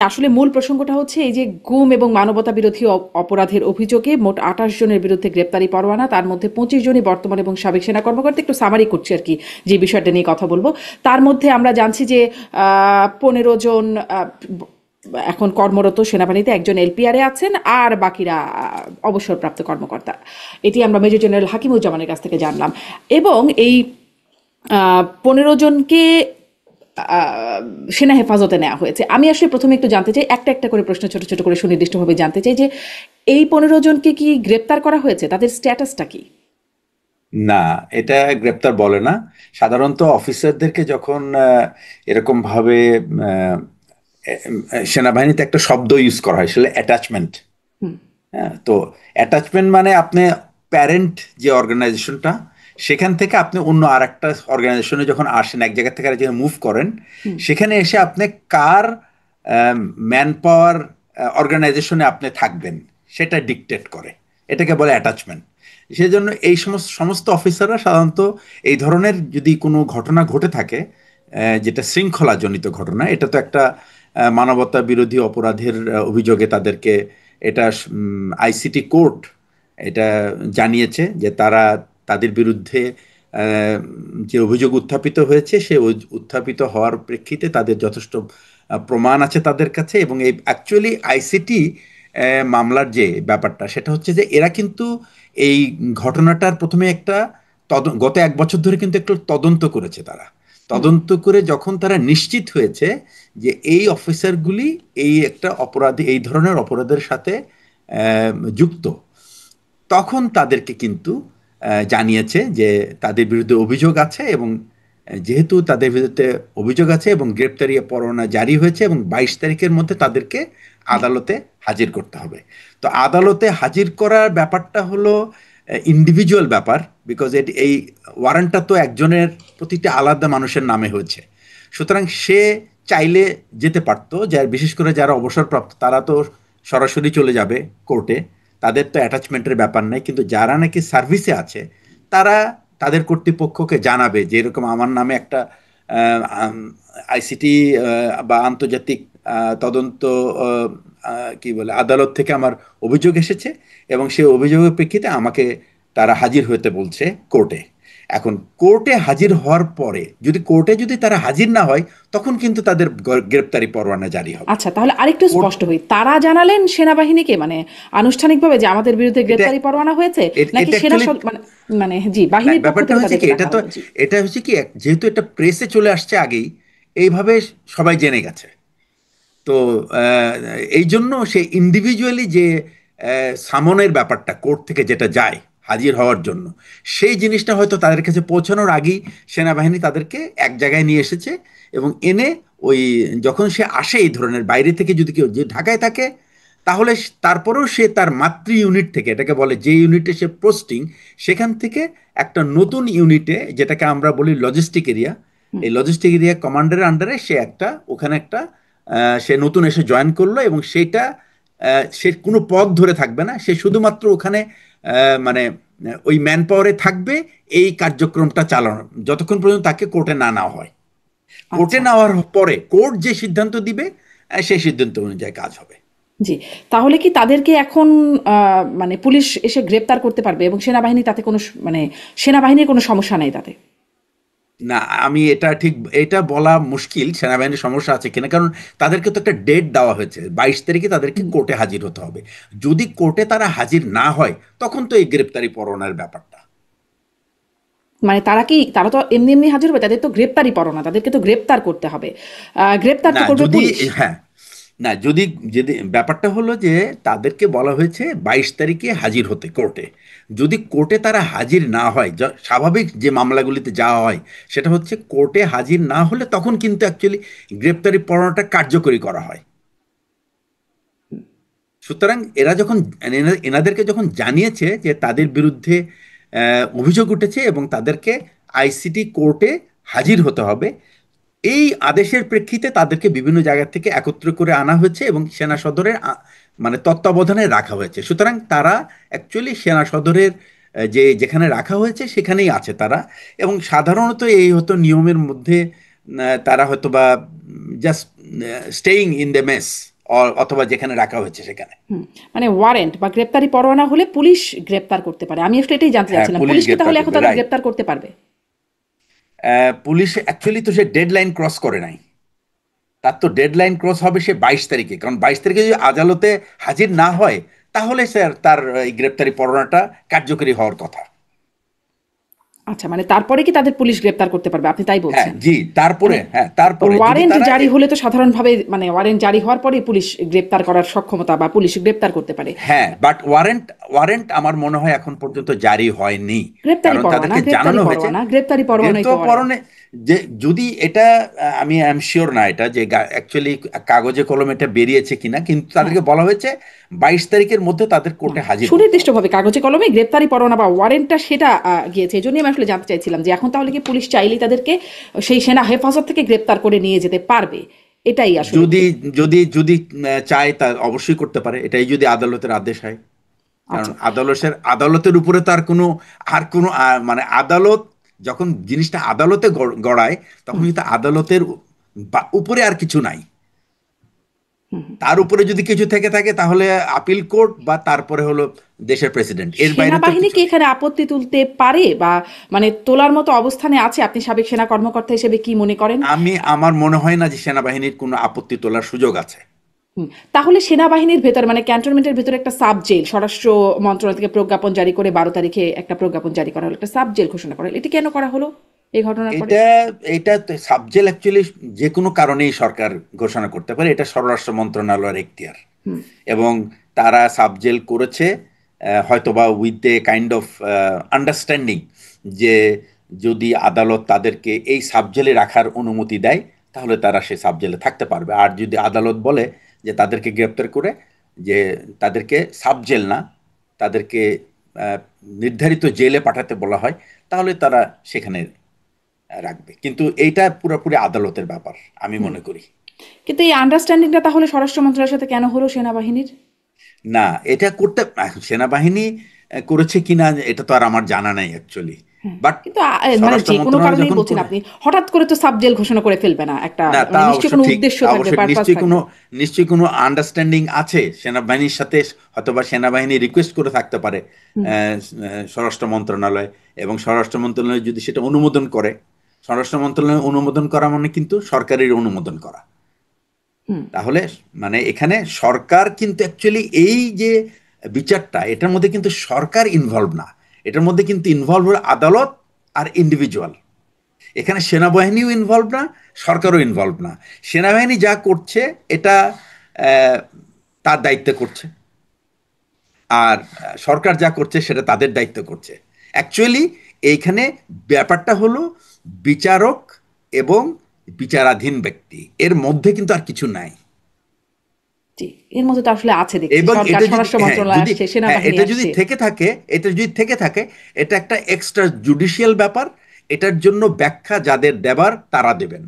আসলে মূল প্রসঙ্গটা হচ্ছে এই যে গুম এবং মানবতা বিরোধী অপরাধের অভিযোগে মোট ২৮ জনের বিরুদ্ধে গ্রেপ্তারি পরোয়ানা, তার মধ্যে ২৫ জনই বর্তমান এবং সাবেক সেনা কর্মকর্তা। একটু সামারি করছি আর কি, যে বিষয়টা নিয়ে কথা বলবো। তার মধ্যে আমরা জানছি যে ১৫ জন এখন কর্মরত সেনাবাহিনীতে, একজন এলপিআরে আছেন, আর বাকিরা অবসরপ্রাপ্ত কর্মকর্তা। এটি আমরা মেজর জেনারেল হাকিমুজ্জামানের কাছ থেকে জানলাম। এবং এই ১৫ জনকে সেনা হেফাজতে নেওয়া হয়েছে। আমি আসলে প্রথমে একটু জানতে চাই, একটা একটা করে প্রশ্ন ছোট ছোট করে সুনির্দিষ্টভাবে জানতে চাই, যে এই ১৫ জনকে কি গ্রেপ্তার করা হয়েছে? তাদের স্ট্যাটাসটা কি? না, এটা গ্রেপ্তার বলে না। সাধারণত অফিসারদেরকে যখন এরকম ভাবে আহ, সেনাবাহিনীতে একটা শব্দ ইউজ করা হয়, সেটা অ্যাটাচমেন্ট। হ্যাঁ, তো অ্যাটাচমেন্ট মানে আপনি প্যারেন্ট যে অর্গানাইজেশনটা, সেখান থেকে আপনি অন্য আর একটা অর্গানাইজেশনে যখন আসেন, এক জায়গা থেকে আরেক জায়গায় মুভ করেন, সেখানে এসে আপনি কার ম্যান পাওয়ার অর্গানাইজেশনে আপনি থাকবেন সেটা ডিকটেট করে। এটাকে বলে অ্যাটাচমেন্ট। সেজন্য এই সমস্ত সমস্ত অফিসাররা সাধারণত এই ধরনের যদি কোনো ঘটনা ঘটে থাকে, যেটা শৃঙ্খলাজনিত ঘটনা, এটা তো একটা মানবতা বিরোধী অপরাধের অভিযোগে তাদেরকে, এটা আইসিটি কোর্ট এটা জানিয়েছে যে তারা তাদের বিরুদ্ধে যে অভিযোগ উত্থাপিত হয়েছে, সে উত্থাপিত হওয়ার প্রেক্ষিতে তাদের যথেষ্ট প্রমাণ আছে তাদের কাছে। এবং এই অ্যাকচুয়ালি আইসিটি মামলার যে ব্যাপারটা, সেটা হচ্ছে যে এরা কিন্তু এই ঘটনাটার প্রথমে একটা গত ১ বছর ধরে কিন্তু একটু তদন্ত করেছে তারা। তদন্ত করে যখন তারা নিশ্চিত হয়েছে যে এই অফিসারগুলি এই একটা অপরাধী, এই ধরনের অপরাধের সাথে যুক্ত, তখন তাদেরকে কিন্তু জানিয়েছে যে তাদের বিরুদ্ধে অভিযোগ আছে। এবং যেহেতু তাদের বিরুদ্ধে অভিযোগ আছে এবং গ্রেপ্তারি পরোয়ানা জারি হয়েছে, এবং ২২ তারিখের মধ্যে তাদেরকে আদালতে হাজির করতে হবে। তো আদালতে হাজির করার ব্যাপারটা হলো ইন্ডিভিজুয়াল ব্যাপার, বিকজ এই ওয়ারেন্টটা তো একজনের, প্রতিটা আলাদা মানুষের নামে হয়েছে। সুতরাং সে চাইলে যেতে পারতো, যার বিশেষ করে যারা অবসরপ্রাপ্ত তারা তো সরাসরি চলে যাবে কোর্টে, তাদের তো অ্যাটাচমেন্টের ব্যাপার নেই। কিন্তু যারা নাকি সার্ভিসে আছে, তারা তাদের কর্তৃপক্ষকে জানাবে যে এরকম আমার নামে একটা আইসিটি বা আন্তর্জাতিক তদন্ত কি বলে আদালত থেকে আমার অভিযোগ এসেছে, এবং সেই অভিযোগের প্রেক্ষিতে আমাকে তারা হাজির হতে বলছে কোর্টে। এখন কোর্টে হাজির হওয়ার পরে যদি তারা হাজির না হয়, তখন কিন্তু তাদের গ্রেপ্তারি পরোয়ানা জারি হবে। আচ্ছা, তাহলে আরেকটু কোর্ট স্পষ্ট হই, তারা জানালেন সেনাবাহিনীকে, মানে আনুষ্ঠানিকভাবে, যে আমাদের বিরুদ্ধে এটা গ্রেপ্তারি পরোয়ানা হয়েছে? নাকি এটা সেনা অ্যাকচুয়ালি, মানে, মানে জি, না, বাহিনীর পক্ষ ব্যাপারটা থেকে হয়েছে কি, তাদেরকে এটা ডাকা তো হলো? জি। এটা হচ্ছে কি, যেহেতু এটা প্রেসে চলে আসছে আগেই, এইভাবে সবাই জেনে গেছে। তো আহ, এই জন্য সে ইন্ডিভিজুয়ালি যে সামনের ব্যাপারটা কোর্ট থেকে যেটা যায় হাজির হওয়ার জন্য, সেই জিনিসটা হয়তো তাদের কাছে পৌঁছানোর আগেই সেনাবাহিনী তাদেরকে এক জায়গায় নিয়ে এসেছে। এবং এনে ওই যখন সে আসে, এই ধরনের বাইরে থেকে যদি কেউ যে ঢাকায় থাকে, তাহলে তারপরেও সে তার মাতৃ ইউনিট থেকে, এটাকে বলে যে ইউনিটে সে পোস্টিং, সেখান থেকে একটা নতুন ইউনিটে, যেটাকে আমরা বলি লজিস্টিক এরিয়া, এই লজিস্টিক এরিয়া কমান্ডারের আন্ডারে সে একটা, ওখানে একটা সে নতুন এসে জয়েন করলো। এবং সেইটা সে কোনো পদ ধরে থাকবে না, সে শুধুমাত্র ওখানে মানে ওই ম্যান পাওয়ারে থাকবে, এই কার্যক্রমটা চালানো যতক্ষণ পর্যন্ত তাকে কোর্টে না নেওয়া হয়। কোর্টে আচ্ছা। নেওয়ার পরে কোর্ট যে সিদ্ধান্ত দিবে, সেই সিদ্ধান্ত অনুযায়ী কাজ হবে। জি। তাহলে কি তাদেরকে এখন মানে পুলিশ এসে গ্রেপ্তার করতে পারবে, এবং সেনাবাহিনী তাতে কোনো মানে সেনাবাহিনীর কোনো সমস্যা নেই তাতে? না, আমি এটা ঠিক, এটা বলা মুশকিল সেনাবাহিনীর সমস্যা আছে কিনা, কারণ তাদেরকে তো একটা ডেট দেওয়া হয়েছে, ২২ তারিখে তাদেরকে কোর্টে হাজির হতে হবে। যদি কোর্টে তারা হাজির না হয়, তখন তো এই গ্রেপ্তারি পরোয়ানার ব্যাপারটা। মানে তারা তো এমনি এমনি হাজির হবে? তাদের তো গ্রেপ্তারি পরোয়ানা, তাদেরকে তো গ্রেপ্তার করতে হবে। গ্রেপ্তার না তো করবে যদি, পুলিশ। হ্যাঁ, না যদি, যদি ব্যাপারটা হলো যে তাদেরকে বলা হয়েছে ২২ তারিখে হাজির হতে কোর্টে। যদি কোর্টে তারা হাজির না হয়, স্বাভাবিক যে মামলাগুলিতে যাওয়া হয়, সেটা হচ্ছে কোর্টে হাজির না হলে তখন কিন্তু অ্যাকচুয়ালি গ্রেপ্তারি পরোয়ানাটা কার্যকরী করা হয়। সুতরাং এরা যখন, এনাদেরকে যখন জানিয়েছে যে তাদের বিরুদ্ধে অভিযোগ উঠেছে এবং তাদেরকে আইসিটি কোর্টে হাজির হতে হবে, এই আদেশের প্রেক্ষিতে তাদেরকে বিভিন্ন জায়গা থেকে একত্র করে আনা হয়েছে এবং সেনা সদরের মানে তত্ত্বাবধানে রাখা হয়েছে। সুতরাং তারা অ্যাকচুয়ালি সেনা সদরের যেখানে রাখা হয়েছে সেখানেই আছে তারা। এবং সাধারণত এই হতো নিয়মের মধ্যে তারা হয়তো বা just staying in the mess, অথবা যেখানে রাখা হয়েছে সেখানে। হুম, মানে ওয়ারেন্ট বা গ্রেপ্তারি পরোয়ানা হলে পুলিশ গ্রেপ্তার করতে পারে। আমি আসলে এটাই জানতে হ্যাঁ, চাচ্ছিলাম, পুলিশ পুলিশ কি গ্রেপ্তার তাহলে এখন করবে, তাদের রাইট। গ্রেপ্তার করতে পারবে? পুলিশ অ্যাকচুয়ালি তো সে ডেডলাইন ক্রস করে নাই। তার তো ডেডলাইন ক্রস হবে সে 22 তারিখে, কারণ 22 তারিখে যদি আদালতে হাজির না হয় তাহলে স্যার তার এই গ্রেপ্তারি পরোয়ানাটা কার্যকরী হওয়ার কথা। আচ্ছা, মানে তারপরে কি তাদের পুলিশ গ্রেপ্তার করতে পারবে, আপনি তাই হ্যাঁ বলছেন? জি, তারপরে, মানে হ্যাঁ তারপরে যদি ওয়ারেন্ট তারা জারি হলে তো সাধারণভাবে মানে ওয়ারেন্ট জারি হওয়ার পরেই পুলিশ গ্রেপ্তার করার সক্ষমতা বা পুলিশ গ্রেপ্তার করতে পারে। হ্যাঁ, বাট ওয়ারেন্ট ওয়ারেন্ট আমার মনে হয় এখন পর্যন্ত জারি হয়নি। গ্রেপ্তারি কারণ পরোয়ানা, তাদেরকে গ্রেপ্তারি জানানো হয়েছে পরোয়ানা, গ্রেপ্তারি পরোয়ানাই তো গ্রেপ্তার ওয়ারেন্ট। পরনে, যে যদি এটা আমি এম শিওর না এটা যে অ্যাকচুয়ালি কাগজে কলমে এটা বেরিয়েছে কিনা, কিন্তু হ্যাঁ, তাদেরকে বলা হয়েছে 22 তারিখের মধ্যে তাদের না, কোর্টে হাজির হতে হবে। সুনির্দিষ্টভাবে কাগজে কলমে গ্রেপ্তারি পরোয়ানা বা ওয়ারেন্টটা সেটা গিয়েছে। এই জন্যই আমি আসলে জানতে চাইছিলাম যে এখন তাহলে কি পুলিশ চাইলেই তাদেরকে সেই সেনা হেফাজত থেকে গ্রেপ্তার করে নিয়ে যেতে পারবে? এটাই আসলে যদি যদি যদি চায় তা অবশ্যই করতে পারে, এটাই যদি আদালতের আদেশ হয়। কারণ আচ্ছা। আদালতের উপরে তো আর কোনো মানে আদালত যখন জিনিসটা আদালতে গড়ায়, তখন হুম, কিন্তু আদালতের উপরে আর কিছু নাই। হুম, হুম। তার উপরে যদি কিছু থেকে থাকে তাহলে আপিল কোর্ট, বা তারপরে হলো দেশের প্রেসিডেন্ট, এর বাইরে তো সেনাবাহিনী কিছু কি নেই। এখানে আপত্তি তুলতে পারে বা মানে তোলার মতো অবস্থানে আছে? আপনি সাবেক সেনা কর্মকর্তা হিসেবে কি মনে করেন? আমার মনে হয় না যে সেনাবাহিনীর কোনো আপত্তি তোলার সুযোগ আছে। হুম, তাহলে সেনাবাহিনীর ভেতর মানে ক্যান্টনমেন্টের ভেতরে একটা সাব জেল স্বরাষ্ট্র মন্ত্রণালয় থেকে প্রজ্ঞাপন জারি করে 12 তারিখে একটা প্রজ্ঞাপন জারি করা হলো, একটা সাব জেল ঘোষণা করা হলো। এটি কেন করা হলো এই ঘটনার পরে? এটা এটা সাবজেক্ট অ্যাকচুয়ালি যে কোনো কারণেই সরকার ঘোষণা করতে পারে, এটা স্বরাষ্ট্র মন্ত্রণালয়ের এখতিয়ার। হুম, এবং তারা সাবজেল করেছে হয়তোবা with a kind of understanding, যে যদি আদালত তাদেরকে এই সাবজেলে রাখার অনুমতি দেয় তাহলে তারা সেই সাবজেলে থাকতে পারবে। আর যদি আদালত বলে যে তাদেরকে গ্রেপ্তার করে, যে তাদেরকে সাবজেল না, তাদেরকে আহ, নির্ধারিত জেলে পাঠাতে বলা হয়, তাহলে তারা সেখানে রাখবে। কিন্তু এইটা পুরোপুরি আদালতের ব্যাপার আমি হুম। মনে করি। কিন্তু এই আন্ডারস্ট্যান্ডিংটা তাহলে স্বরাষ্ট্র মন্ত্রণালয়ের সাথে কেন হলো সেনাবাহিনীর? না, এটা করতে সেনাবাহিনী করেছে কিনা এটা তো আর আমার জানা নাই অ্যাকচুয়ালি। হ্যাঁ, বাট কিন্তু মানে স্বরাষ্ট্র যে কোনো মন্ত্রণালয় কারণেই যখন বলছেন করে, আপনি, হঠাৎ করে তো সাব জেল ঘোষণা করে ফেলবে না একটা, না তা মানে নিশ্চয়ই অবশ্য কোনো ঠিক, উদ্দেশ্য থাকবে, অবশ্যই পারপাস নিশ্চয়ই কোনো থাকবে। নিশ্চয়ই কোনো আন্ডারস্ট্যান্ডিং আছে সেনাবাহিনীর সাথে। হয়তোবা সেনাবাহিনী রিকোয়েস্ট করে থাকতে পারে হুম, স্বরাষ্ট্র মন্ত্রণালয়, এবং স্বরাষ্ট্র মন্ত্রণালয় যদি সেটা অনুমোদন করে, স্বরাষ্ট্র মন্ত্রণালয় অনুমোদন করা মানে কিন্তু সরকারের অনুমোদন করা। হুম। তাহলে মানে এখানে সরকার কিন্তু অ্যাকচুয়ালি এই যে বিচারটা, এটার মধ্যে কিন্তু সরকার ইনভলভ না, এটার মধ্যে কিন্তু ইনভলভ হলো আদালত আর ইন্ডিভিজুয়াল। এখানে সেনাবাহিনীও ইনভলভ না, সরকারও ইনভলভ না। সেনাবাহিনী যা করছে এটা আহ, তার দায়িত্বে করছে, আর সরকার যা করছে সেটা তাদের দায়িত্ব করছে। অ্যাকচুয়ালি এইখানে ব্যাপারটা হলো বিচারক এবং বিচারাধীন ব্যক্তি, এর মধ্যে কিন্তু আর কিছু নাই। জি, এর মধ্যে তো আসলে আছে দেখছি, এবং সরকার, এটা যদি, স্বরাষ্ট্র হ্যাঁ মন্ত্রণালয় যদি, আসছে, হ্যাঁ সেনাবাহিনী এটা যদি আসছে। থেকে থাকে, এটা যদি থেকে থাকে, এটা একটা এক্সট্রা জুডিশিয়াল ব্যাপার। এটার জন্য ব্যাখ্যা যাদের দেবার তারা দেবেন।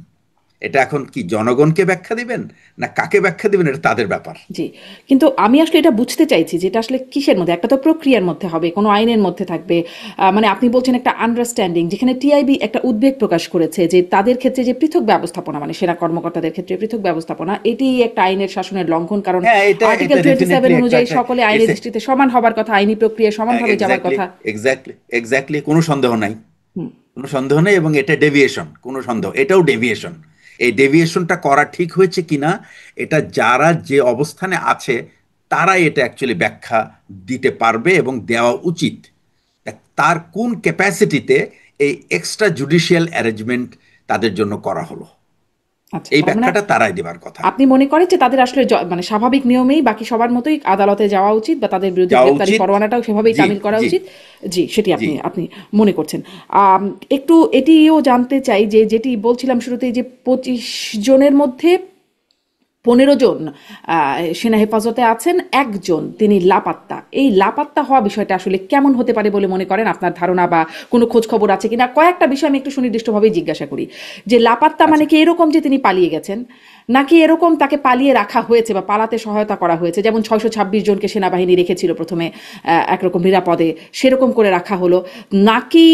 এটা এখন কি জনগণকে ব্যাখ্যা দিবেন না কাকে ব্যাখ্যা দিবেন, এটা তাদের ব্যাপার। জি, কিন্তু আমি আসলে এটা বুঝতে চাইছি যে এটা আসলে কিসের মধ্যে, একটা তো প্রক্রিয়ার মধ্যে হবে, কোনো আইনের মধ্যে থাকবে। মানে আপনি বলছেন একটা আন্ডারস্ট্যান্ডিং, যেখানে টিআইবি একটা উদ্বেগ প্রকাশ করেছে যে তাদের ক্ষেত্রে যে পৃথক ব্যবস্থাপনা, মানে সেনা কর্মকর্তাদের ক্ষেত্রে পৃথক ব্যবস্থাপনা, এটি একটা আইনের শাসনের লঙ্ঘন। কারণ হ্যাঁ, এটা আর্টিকেল এটা 27 ডেফিনেটলি একটা অনুযায়ী একটা সকলে আইনের এসে, দৃষ্টিতে সমান হবার কথা, আইনি প্রক্রিয়া সমানভাবে যাবার এক্স্যাক্টলি, কথা। এক্স্যাক্টলি, এক্স্যাক্টলি, কোনো সন্দেহ নাই, হুম, কোনো সন্দেহ নেই। এবং এটা ডেভিয়েশন, কোনো সন্দেহ, এটাও ডেভিয়েশন। এই ডেভিয়েশনটা করা ঠিক হয়েছে কিনা, এটা যারা যে অবস্থানে আছে তারাই এটা অ্যাকচুয়ালি ব্যাখ্যা দিতে পারবে এবং দেওয়া উচিত। তার কোন ক্যাপাসিটিতে এই এক্সট্রা জুডিশিয়াল অ্যারেঞ্জমেন্ট তাদের জন্য করা হলো, আচ্ছা, এই তার মানে ব্যাখ্যাটা তারাই দেবার কথা। আপনি মনে করেন যে তাদের আসলে মানে স্বাভাবিক নিয়মেই বাকি সবার মতোই আদালতে যাওয়া উচিত বা তাদের বিরুদ্ধে যাওয়া গ্রেপ্তারি উচিত। পরোয়ানাটাও সেভাবেই জি, তামিল করা জি, উচিত। জি, সেটি জি। আপনি আপনি মনে করছেন। একটু এটিও জানতে চাই যে যেটি বলছিলাম শুরুতেই, যে 25 জনের মধ্যে 15 জন সেনা হেফাজতে আছেন, একজন তিনি লাপাত্তা। এই লাপাত্তা হওয়া বিষয়টা আসলে কেমন হতে পারে বলে মনে করেন? আপনার ধারণা বা কোনো খোঁজ খবর আছে কিনা? কয়েকটা বিষয় আমি একটু সুনির্দিষ্টভাবে জিজ্ঞাসা করি। যে লাপাত্তা মানে আচ্ছা, কি এরকম যে তিনি পালিয়ে গেছেন, নাকি এরকম তাকে পালিয়ে রাখা হয়েছে বা পালাতে সহায়তা করা হয়েছে, যেমন 626 জনকে সেনাবাহিনী রেখেছিল প্রথমে একরকম নিরাপদে, সেরকম করে রাখা হলো, নাকি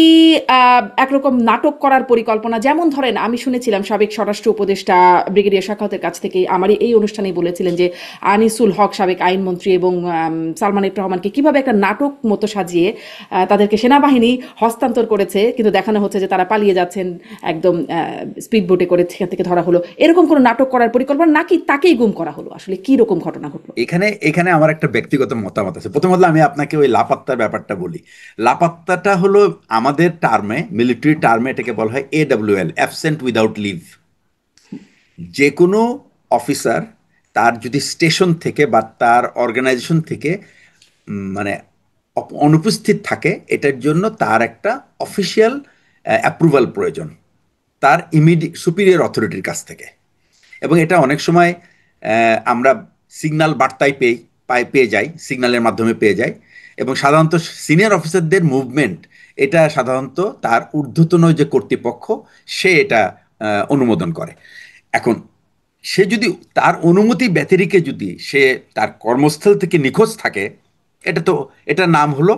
একরকম নাটক করার পরিকল্পনা? যেমন ধরেন, আমি শুনেছিলাম সাবেক স্বরাষ্ট্র উপদেষ্টা ব্রিগেডিয়ার সাখাওয়াতের কাছ থেকে আমার এই অনুষ্ঠানেই বলেছিলেন যে আনিসুল হক সাবেক আইনমন্ত্রী এবং সালমান এফ রহমানকে কিভাবে একটা নাটক মতো সাজিয়ে তাদেরকে সেনাবাহিনী হস্তান্তর করেছে, কিন্তু দেখানো হচ্ছে যে তারা পালিয়ে যাচ্ছেন একদম স্পিড বোটে করে, সেখান থেকে ধরা হলো। এরকম কোনো নাটক করার পরিকল্পনা, নাকি তাকেই গুম করা হলো? আসলে কি রকম ঘটনা ঘটলো? এখানে এখানে আমার একটা ব্যক্তিগত মতামত আছে। প্রথমত আমি আপনাকে ওই লাপাত্তার ব্যাপারটা বলি। লাপাত্তাটা হলো আমাদের টার্মে, মিলিটারি টার্মে এটাকে বলা হয় AWL, অ্যাবসেন্ট উইদাউট লিভ। যে কোনো অফিসার তার যদি স্টেশন থেকে বা তার অর্গানাইজেশন থেকে মানে অনুপস্থিত থাকে, এটার জন্য তার একটা অফিসিয়াল অ্যাপ্রুভাল প্রয়োজন তার ইমিডিয়েট সুপিরিয়র অথরিটির কাছ থেকে। এবং এটা অনেক সময় আমরা সিগন্যাল বার্তায় পেয়ে যাই, সিগন্যালের মাধ্যমে পেয়ে যাই। এবং সাধারণত সিনিয়র অফিসারদের মুভমেন্ট, এটা সাধারণত তার ঊর্ধ্বতন যে কর্তৃপক্ষ সে এটা অনুমোদন করে। এখন সে যদি তার অনুমতি ব্যতিরেকে যদি সে তার কর্মস্থল থেকে নিখোঁজ থাকে, এটার নাম হলো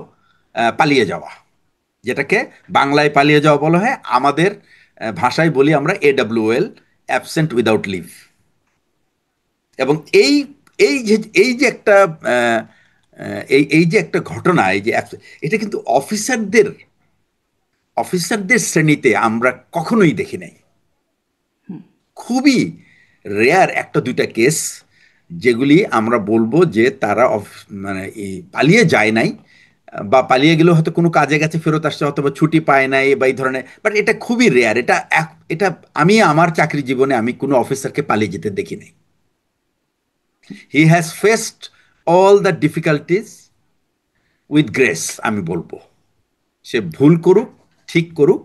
পালিয়ে যাওয়া, যেটাকে বাংলায় পালিয়ে যাওয়া বলা হয়। আমাদের ভাষায় বলি আমরা AWL, অ্যাবসেন্ট উইদাউট লিভ। এবং এই এই যে একটা আহ, এই যে একটা ঘটনা, এই যে এটা কিন্তু অফিসারদের শ্রেণীতে আমরা কখনোই দেখি নাই। খুবই রেয়ার একটা দুইটা কেস যেগুলি আমরা বলবো যে তারা মানে এই পালিয়ে যায় নাই, বা পালিয়ে গেলেও হয়তো কোনো কাজে গেছে, ফেরত আসছে, হয়তো বা ছুটি পায় নাই বা এই ধরনের। বাট এটা খুবই রেয়ার। এটা আমি আমার চাকরি জীবনে আমি কোনো অফিসারকে পালিয়ে যেতে দেখি নাই। He has faced all the difficulties with grace, আমি বলবো। সে ভুল করুক, ঠিক করুক,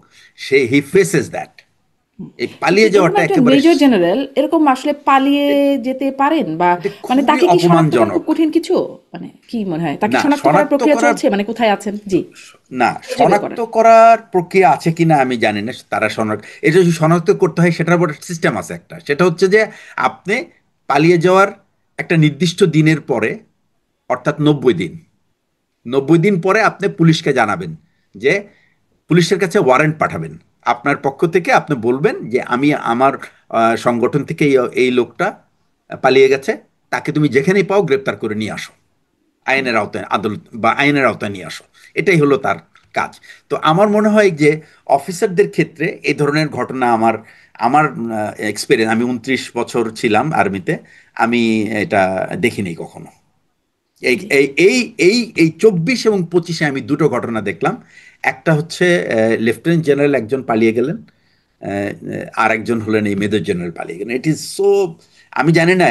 হি ফেসেস দ্যাট। এই যে পালিয়ে ধরুন যাওয়াটা একজন একেবারে মেজর জেনারেল এরকম আসলে পালিয়ে যেতে পারেন, বা এটা মানে খুবই তাকে কি শনাক্ত করা খুব অপমানজনক। কঠিন কিছু? মানে কি মনে হয়, তাকে না, শনাক্ত করার শনাক্ত প্রক্রিয়া করার চলছে? মানে কোথায় আছেন? জি, না, খুঁজে বের শনাক্ত করার। করার প্রক্রিয়া আছে কিনা আমি জানি না। তারা এটা যদি শনাক্ত করতে হয়, সেটার উপর সিস্টেম আছে একটা। সেটা হচ্ছে যে আপনি পালিয়ে যাওয়ার একটা নির্দিষ্ট দিনের পরে, অর্থাৎ 90 দিন, 90 দিন পরে আপনি পুলিশকে জানাবেন, যে পুলিশের কাছে ওয়ারেন্ট পাঠাবেন আপনার পক্ষ থেকে। আপনি বলবেন যে আমি আমার সংগঠন থেকে এই লোকটা পালিয়ে গেছে, তাকে তুমি যেখানেই পাও গ্রেপ্তার করে নিয়ে আসো, আইনের আওতায়, আদালত বা আইনের আওতায় নিয়ে আসো। এটাই হলো তার কাজ। তো আমার মনে হয় যে অফিসারদের ক্ষেত্রে এই ধরনের ঘটনা আমার আমার এক্সপিরিয়েন্স, আমি 29 বছর ছিলাম আর্মিতে, আমি এটা দেখিনি কখনো। এই জি। এই এই এই এই 24 এবং 25-এ আমি দুটো ঘটনা দেখলাম। একটা হচ্ছে লেফটেন্যান্ট জেনারেল একজন পালিয়ে গেলেন, আর একজন হলেন এই মেজর জেনারেল পালিয়ে গেলেন। ইট ইজ সো, আমি জানি না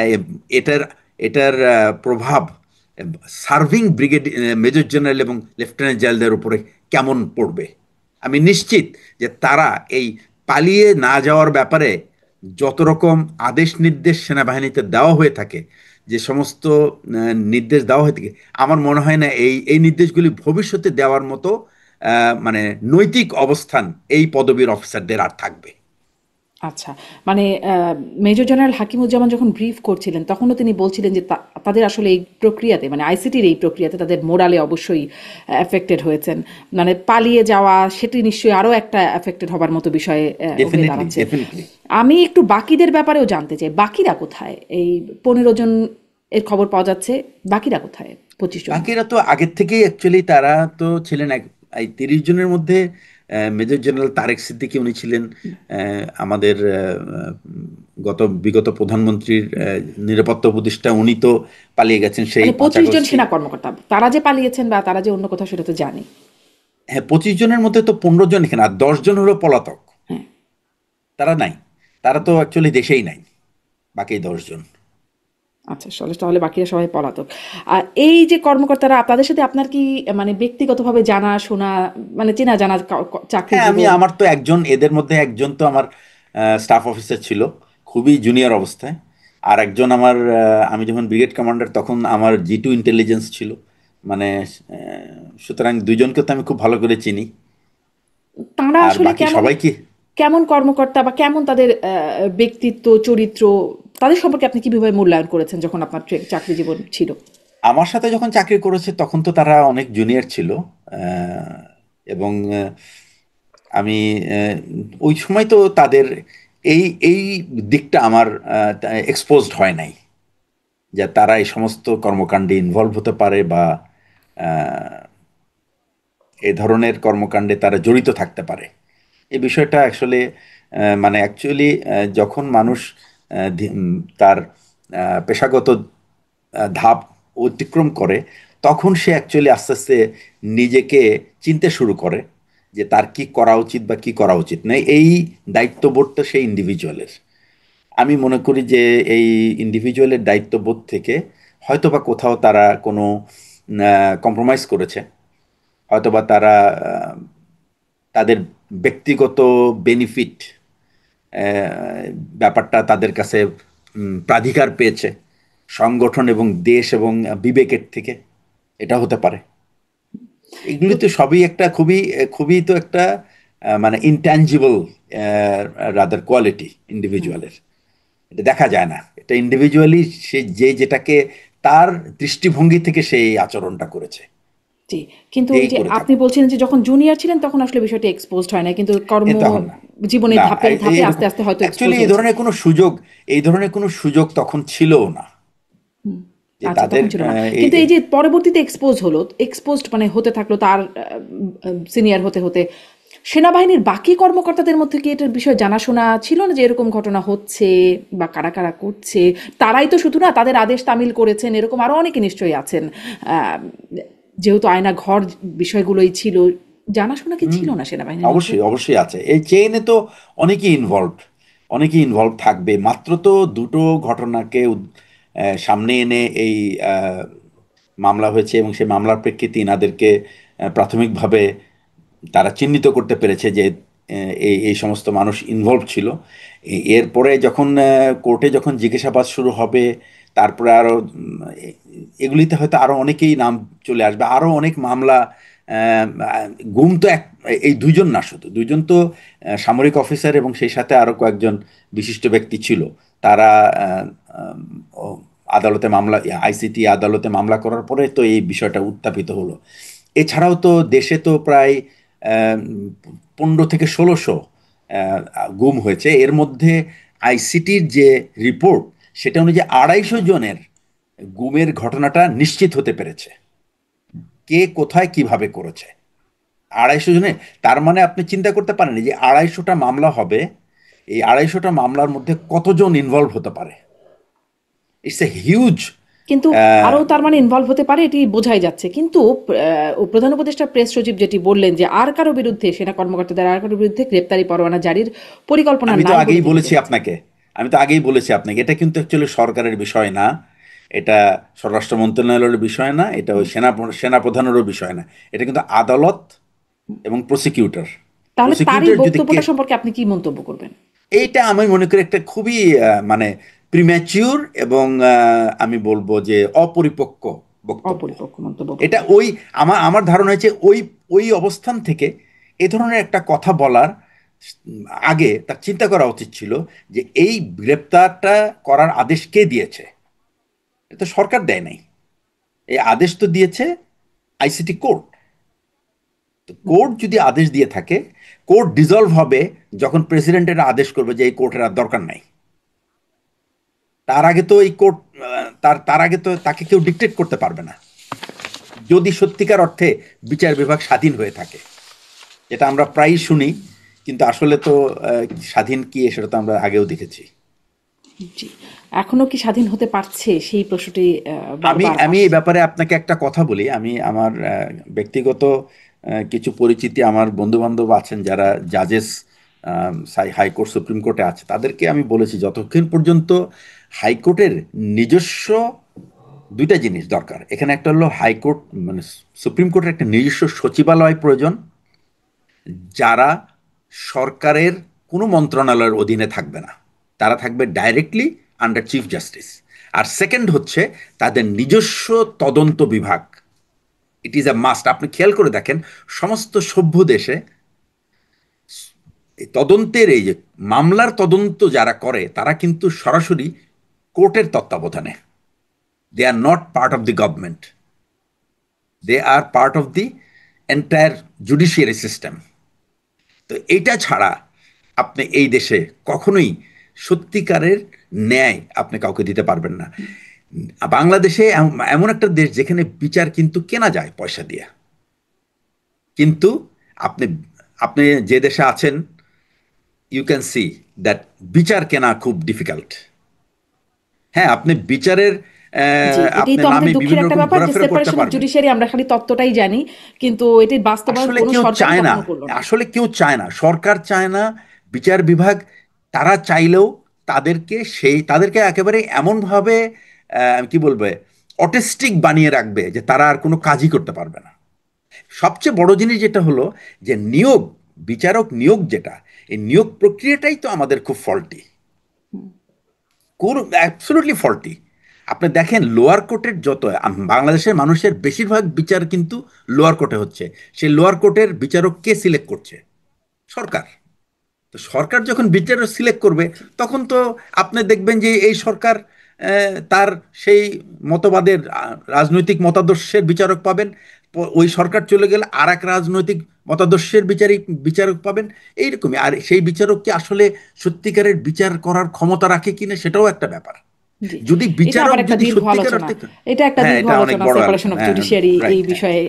এটার এটার প্রভাব সার্ভিং ব্রিগেড মেজর জেনারেল এবং লেফটেন্যান্ট জেনারেলদের উপরে কেমন পড়বে। আমি নিশ্চিত যে তারা এই পালিয়ে না যাওয়ার ব্যাপারে যত রকম আদেশ নির্দেশ সেনাবাহিনীতে দেওয়া হয়ে থাকে, যে সমস্ত নির্দেশ দেওয়া হয়ে থাকে, আমার মনে হয় না এই নির্দেশগুলি ভবিষ্যতে দেওয়ার মতো মানে নৈতিক অবস্থান এই পদবীর অফিসারদের আর থাকবে। আচ্ছা, মানে মেজর জেনারেল হাকিমুজ্জামান যখন ব্রিফ করছিলেন তখনও তিনি বলছিলেন যে তাদের আসলে এই প্রক্রিয়াতে, মানে আইসিটির এই প্রক্রিয়াতে তাদের মোরালে অবশ্যই এফেক্টেড হয়েছেন। মানে পালিয়ে যাওয়া সেটি নিশ্চয়ই আরও একটা এফেক্টেড হবার মতো বিষয়ে হয়ে ডেফিনেটলি, দাঁড়াচ্ছে। ডেফিনেটলি। আমি একটু বাকিদের ব্যাপারেও জানতে চাই, বাকিরা কোথায়? এই 15 জন এর খবর পাওয়া যাচ্ছে, বাকিরা কোথায়? 25 জন। বাকিরা তো আগের থেকেই অ্যাকচুয়ালি তারা তো ছিলেন এই 30 জনের মধ্যে। মেজর জেনারেল তারেক সিদ্দিকী উনি ছিলেন আমাদের বিগত প্রধানমন্ত্রীর নিরাপত্তা উপদেষ্টা। উনি তো পালিয়ে গেছেন সেই মানে 25 জন 5 আগস্টে। সেনা কর্মকর্তা, তারা যে পালিয়েছেন বা তারা যে অন্য কোথাও, সেটা তো জানি। হ্যাঁ, 25 জনের মধ্যে তো 15 জন এখানে, আর 10 জন হলো পলাতক। হ্যাঁ। তারা নাই, তারা তো অ্যাকচুয়ালি দেশেই নাই, বাকি 10 জন। আচ্ছা, তাহলে বাকিরা সবাই পলাতক। আর এই যে কর্মকর্তারা, তাদের সাথে আপনার কি মানে ব্যক্তিগতভাবে জানা শোনা, মানে চেনা জানা চাকরি হ্যাঁ, জীবন? আমার তো একজন, এদের মধ্যে একজন তো আমার স্টাফ অফিসার ছিল, খুবই জুনিয়র অবস্থায়। আর একজন আমার আমি যখন ব্রিগেড কমান্ডার তখন আমার G2 ইন্টেলিজেন্স ছিল। মানে সুতরাং দুইজনকে তো আমি খুব ভালো করে চিনি। তাঁরা আর আসলে বাকি কেমন, সবাইকে কেমন কর্মকর্তা, বা কেমন তাদের ব্যক্তিত্ব, চরিত্র, তাদের সম্পর্কে আপনি কিভাবে মূল্যায়ন করেছেন যখন আপনার চাকরি জীবন ছিল? আমার সাথে যখন চাকরি করেছে তখন তো তারা অনেক জুনিয়র ছিল, আহ, এবং আমি ওই সময় তো তাদের এই এই দিকটা আমার এক্সপোজড হয় নাই, যে তারা এই সমস্ত কর্মকাণ্ডে ইনভলভ হতে পারে বা আহ, এই ধরনের কর্মকাণ্ডে তারা জড়িত থাকতে পারে। এই বিষয়টা আসলে মানে অ্যাকচুয়ালি যখন মানুষ তার পেশাগত ধাপ অতিক্রম করে, তখন সে অ্যাকচুয়ালি আস্তে আস্তে নিজেকে চিনতে শুরু করে যে তার কি করা উচিত বা কি করা উচিত নয়। এই দায়িত্ববোধটা সেই ইন্ডিভিজুয়ালের। আমি মনে করি যে এই ইন্ডিভিজুয়ালের দায়িত্ববোধ থেকে হয়তোবা কোথাও তারা কোনো কম্প্রোমাইজ করেছে, হয়তোবা তারা তাদের ব্যক্তিগত বেনিফিট ব্যাপারটা তাদের কাছে প্রাধিকার পেয়েছে সংগঠন এবং দেশ এবং বিবেকের থেকে। এটা হতে পারে। এগুলি তো তো সবই একটা খুবই খুবই তো একটা মানে ইনট্যাঞ্জিবল রাদার কোয়ালিটি ইন্ডিভিজুয়ালের। এটা দেখা যায় না, এটা ইন্ডিভিজুয়ালি সে যে যেটাকে তার দৃষ্টিভঙ্গি থেকে সেই আচরণটা করেছে, জি, কিন্তু ওই যেই যে করে আপনি থাকুক। বলছিলেন যে যখন জুনিয়র ছিলেন তখন আসলে বিষয়টা এক্সপোজড হয় না, কিন্তু কর্ম তখন না, জীবনের না ধাপে ধাপে আস্তে এরকম আস্তে হয়তো এক্সপোজ অ্যাকচুয়ালি এই হয়েছে। ধরনের কোনো সুযোগ, এই ধরনের কোনো সুযোগ তখন ছিলও না যে আচ্ছা, তাদের তখন ছিল না, কিন্তু এই যে পরবর্তীতে এক্সপোজ হলো, এক্সপোজড মানে হতে থাকলো তার সিনিয়র হতে হতে, সেনাবাহিনীর বাকি কর্মকর্তাদের মধ্যে কি এটার বিষয়ে জানাশোনা ছিল না যে এরকম ঘটনা হচ্ছে বা কারা কারা করছে? তারাই তো শুধু না, তাদের আদেশ তামিল করেছেন এরকম আরো অনেকে নিশ্চয়ই আছেন। আহ, যেহেতু আয়না ঘর বিষয়গুলোই ছিল, জানাশোনা কি হুম, ছিল না সেনাবাহিনীর মধ্যে? অবশ্যই অবশ্যই আছে। এই চেইনে তো অনেকেই ইনভলভ, অনেকেই ইনভলভ থাকবে। মাত্র তো দুটো ঘটনাকে সামনে এনে এই আহ, মামলা হয়েছে এবং সেই মামলার প্রেক্ষিতে ইনাদেরকে প্রাথমিকভাবে তারা চিহ্নিত করতে পেরেছে যে এই এই সমস্ত মানুষ ইনভলভ ছিল। এরপরে যখন কোর্টে যখন জিজ্ঞাসাবাদ শুরু হবে, তারপরে আরো এগুলিতে হয়তো আরো অনেকেই নাম চলে আসবে, আরো অনেক মামলা। আহ, গুম তো এই দুইজন না, শুধু দুইজন তো সামরিক অফিসার এবং সেই সাথে আরো কয়েকজন বিশিষ্ট ব্যক্তি ছিল। তারা আহ, আহ, ও আদালতে মামলা, আইসিটি আদালতে মামলা করার পরে তো এই বিষয়টা উত্থাপিত হলো। এছাড়াও তো দেশে তো প্রায় 1500 থেকে 1600 গুম হয়েছে। এর মধ্যে আইসিটির যে রিপোর্ট, সেটা অনুযায়ী 250 জনের গুমের ঘটনাটা নিশ্চিত হতে পেরেছে, কে কোথায় কিভাবে করেছে। 250 জনের, তার মানে আপনি চিন্তা করতে পারেন যে 250টা মামলা হবে, এই 250টা মামলার মধ্যে কতজন ইনভলভ হতে পারে। It's a huge. কিন্তু আরও তার মানে ইনভলভ হতে পারে এটি বোঝাই যাচ্ছে, কিন্তু প্রধান উপদেষ্টা প্রেস সচিব যেটি বললেন যে আর কারো বিরুদ্ধে, সেনা কর্মকর্তাদের আর কারো বিরুদ্ধে গ্রেপ্তারি পরোয়ানা জারির পরিকল্পনা আমি তো নাই বলে আগেই তিনি বলেছি জেনেছেন। আপনাকে, আমি তো আগেই বলেছি আপনাকে, এটা কিন্তু অ্যাকচুয়ালি সরকারের বিষয় না, এটা স্বরাষ্ট্র মন্ত্রণালয়ের বিষয় না, এটা ওই সেনা প্রধানেরও বিষয় না। এটা কিন্তু আদালত এবং প্রসিকিউটর। তাহলে তারই প্রসিকিউটর যদি বক্তব্যটা কেস, সম্পর্কে আপনি কি মন্তব্য করবেন? এইটা আমি মনে করি একটা খুবই মানে প্রিম্যাচিউর এবং আমি বলবো যে অপরিপক্ক বক্তব্য। অপরিপক্ক মন্তব্য এটা বলবেন? ওই আমার আমার ধারণা হচ্ছে ওই ওই অবস্থান থেকে এ ধরনের একটা কথা বলার আগে তার চিন্তা করা উচিত ছিল যে এই গ্রেপ্তারটা করার আদেশ কে দিয়েছে। এটা তো সরকার দেয় নাই, এই আদেশ তো দিয়েছে আইসিটি কোর্ট। তো কোর্ট যদি আদেশ দিয়ে থাকে, কোর্ট ডিসলভ হবে যখন প্রেসিডেন্ট এটা আদেশ করবে যে এই কোর্টের আর দরকার নাই। তার আগে তো এই কোর্ট, তার তার আগে তো তাকে কেউ ডিক্টেট করতে পারবে না, যদি সত্যিকার অর্থে বিচার বিভাগ স্বাধীন হয়ে থাকে, যেটা আমরা প্রায়ই শুনি। কিন্তু আসলে তো স্বাধীন কি সেটা তো আমরা আগেও দেখেছি। জি, এখনো কি স্বাধীন হতে পারছে সেই প্রশ্নটি আমি বারবার আমি এই আসছে। ব্যাপারে আপনাকে একটা কথা বলি। আমি আমার ব্যক্তিগত কিছু পরিচিতি, আমার বন্ধু বান্ধব আছেন যারা জাজেস হাইকোর্ট সুপ্রিম কোর্টে আছে, তাদেরকে আমি বলেছি যতক্ষণ পর্যন্ত হাইকোর্টের নিজস্ব দুইটা জিনিস দরকার এখানে। একটা হলো হাইকোর্ট মানে সুপ্রিম কোর্টের একটা নিজস্ব সচিবালয় প্রয়োজন, যারা সরকারের কোনো মন্ত্রণালয়ের অধীনে থাকবে না, তারা থাকবে ডাইরেক্টলি আন্ডার চিফ জাস্টিস। আর সেকেন্ড হচ্ছে তাদের নিজস্ব তদন্ত বিভাগ। It is a must. আপনি খেয়াল করে দেখেন সমস্ত সভ্য দেশে এই তদন্তের, এই যে মামলার তদন্ত যারা করে, তারা কিন্তু সরাসরি কোর্টের তত্ত্বাবধানে। They are not part of the government, they are part of the entire judiciary system. তো এইটা ছাড়া আপনি এই দেশে কখনোই সত্যিকারের ন্যায় আপনি কাউকে দিতে পারবেন না। বাংলাদেশে এমন একটা দেশ যেখানে বিচার কিন্তু কেনা যায় পয়সা দিয়ে, কিন্তু আপনি আপনি যে দেশে আছেন, ইউ ক্যান সি দ্যাট বিচার কেনা খুব ডিফিকাল্ট। হ্যাঁ, আপনি বিচারের জি, এটাই আপনি তো আমাদের নামে দুঃখের বিভিন্ন একটা রকম ব্যাপার যে ঘোরাফেরা করতে সেপারেশন অফ পারবেন। জুডিশিয়ারি আমরা খালি তত্ত্বটাই জানি, কিন্তু এটির বাস্তবায়ন আসলে কোনো কেউ সরকারই চায় না, কখনো করলো না। আসলে কেউ চায় না, সরকার চায় না, বিচার বিভাগ তারা চাইলেও তাদেরকে একেবারে এমনভাবে কি বলবে, অটিস্টিক বানিয়ে রাখবে যে তারা আর কোনো কাজই করতে পারবে না। সবচেয়ে বড় জিনিস যেটা হলো যে বিচারক নিয়োগ যেটা, এই নিয়োগ প্রক্রিয়াটাই তো আমাদের খুব ফল্টি, কোন অ্যাবসলিউটলি ফল্টি। আপনি দেখেন লোয়ার কোর্টের বাংলাদেশের মানুষের বেশিরভাগ বিচার কিন্তু লোয়ার কোর্টে হচ্ছে। সেই লোয়ার কোর্টের বিচারক কে সিলেক্ট করছে? সরকার। তো সরকার যখন বিচারক সিলেক্ট করবে, তখন তো আপনি দেখবেন যে এই সরকার তার সেই মতবাদের রাজনৈতিক মতাদর্শের বিচারক পাবেন, ওই সরকার চলে গেলে আর এক রাজনৈতিক মতাদর্শের বিচারক পাবেন। এইরকমই। আর সেই বিচারক কি আসলে সত্যিকারের বিচার করার ক্ষমতা রাখে কিনা, সেটাও একটা ব্যাপার। জি, যদি এটা আবার বিচারক একটা যদি দীর্ঘ সত্যিকার আলোচনা। অর্থে, এটা একটা হ্যাঁ দীর্ঘ এটা অনেক আলোচনা, বড় সেপারেশন আলোচনা, অফ হ্যাঁ, জুডিশিয়ারি এই রাইট, হ্যাঁ। বিষয়ে।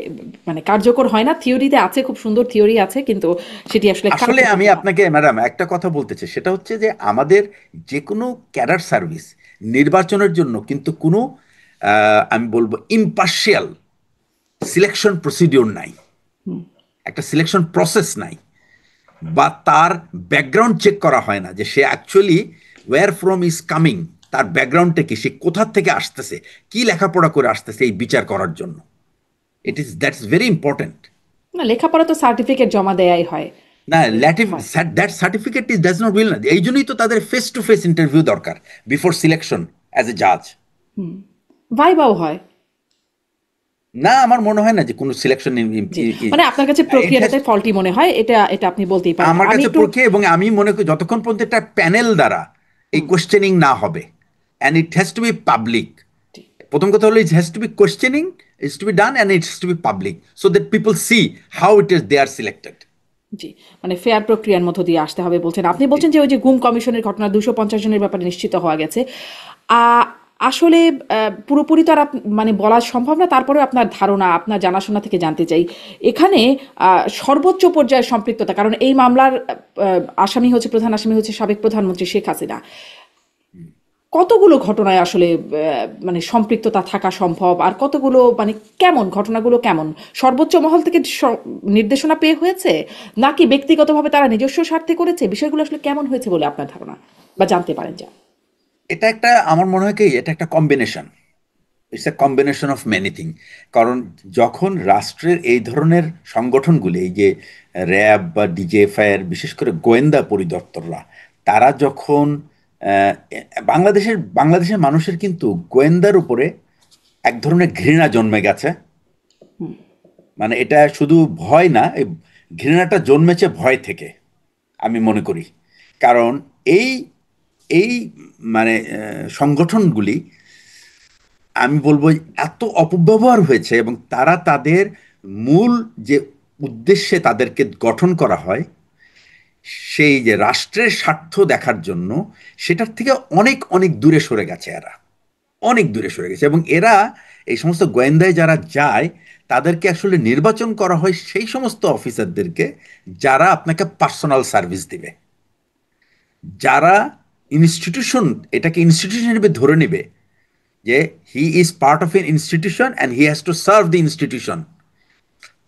মানে কার্যকর হয় না, থিওরিতে আছে, খুব সুন্দর থিওরি আছে, কিন্তু সেটি আসলে আসলে আমি কার্যকর না। আপনাকে ম্যাডাম একটা কথা বলতে চাই, সেটা হচ্ছে যে আমাদের যে কোনো ক্যাডার সার্ভিস নির্বাচনের জন্য কিন্তু কোনো আমি বলবো ইম্পার্শিয়াল সিলেকশন প্রসিডিওর নাই, একটা সিলেকশন প্রসেস নাই, বা তার ব্যাকগ্রাউন্ড চেক করা হয় না যে সে actually where from is coming, তার ব্যাকগ্রাউন্ডটা কি, সে কোথা থেকে আসতেছে, কি লেখাপড়া করে আসতেছে এই বিচার করার জন্য। That's very important. না, লেখাপড়া তো সার্টিফিকেট জমা দেয়াই হয়। না, হয়। That certificate is does not will না, এই জন্যই তো তাদের ফেস টু ফেস ইন্টারভিউ দরকার বিফোর সিলেকশন অ্যাজ এ জাজ। ভাইবাও হয়। না, আমার মনে হয় না যে কোনো সিলেকশন। জি, মানে আপনার কাছে ইট হ্যাজ, প্রক্রিয়াটাতে ফল্টি মনে হয়, এটা এটা আপনি বলতেই পারেন। আমার আমি কাছে একটু প্রক্রিয়া, এবং আমি মনে করি যতক্ষণ পর্যন্ত একটা প্যানেল দ্বারা এই কোশ্চেনিং না হবে, and it has to be public. প্রথম কথা হলো it has to be questioning, it's to be done, and it's to be public, so that people see how it is they are selected. জি, মানে fair প্রক্রিয়ার মধ্য দিয়ে আসতে হবে বলছেন আপনি। বলছেন যে ওই যে গুম কমিশনের ঘটনা 250 জনের ব্যাপারে নিশ্চিত হওয়া গেছে। আসলে পুরোপুরি তো আর মানে বলা সম্ভব না, তারপরেও আপনার ধারণা, আপনার জানাশোনা থেকে জানতে চাই এখানে সর্বোচ্চ পর্যায়ের সম্পৃক্ততা, কারণ এই মামলার প্রধান আসামি হচ্ছে সাবেক প্রধানমন্ত্রী শেখ হাসিনা। কতগুলো ঘটনায় আসলে মানে সম্পৃক্ততা থাকা সম্ভব, আর কতগুলো মানে কেমন ঘটনাগুলো, কেমন সর্বোচ্চ মহল থেকে নির্দেশনা পেয়ে হয়েছে, নাকি ব্যক্তিগতভাবে তারা নিজস্ব স্বার্থে করেছে, বিষয়গুলো আসলে কেমন হয়েছে বলে আপনার ধারণা বা জানতে পারেন যা? এটা একটা, আমার মনে হয় কি, এটা একটা combination, it's a combination of many thing. কারণ যখন রাষ্ট্রের এই ধরনের সংগঠনগুলি, এই যে র্যাব বা ডিজিএফআই এর বিশেষ করে গোয়েন্দা পরিদপ্তররা, তারা যখন বাংলাদেশের মানুষের কিন্তু গোয়েন্দার উপরে এক ধরনের ঘৃণা জন্মে গেছে। মানে এটা শুধু ভয় না, এই ঘৃণাটা জন্মেছে ভয় থেকে, আমি মনে করি। কারণ এই এই মানে সংগঠনগুলি, আমি বলবো এত অপব্যবহার হয়েছে, এবং তারা তাদের মূল যে উদ্দেশ্যে তাদেরকে গঠন করা হয়, সেই যে রাষ্ট্রের স্বার্থ দেখার জন্য, সেটার থেকে অনেক অনেক দূরে সরে গেছে এরা, অনেক দূরে সরে গেছে। এবং এরা এই সমস্ত গোয়েন্দায় যারা যায়, তাদেরকে আসলে নির্বাচন করা হয় সেই সমস্ত অফিসারদেরকে যারা আপনাকে পার্সোনাল সার্ভিস দিবে, যারা ইনস্টিটিউশন, এটাকে ইনস্টিটিউশন হিসেবে ধরে নেবে যে he is part of N institution and he has to serve the institution.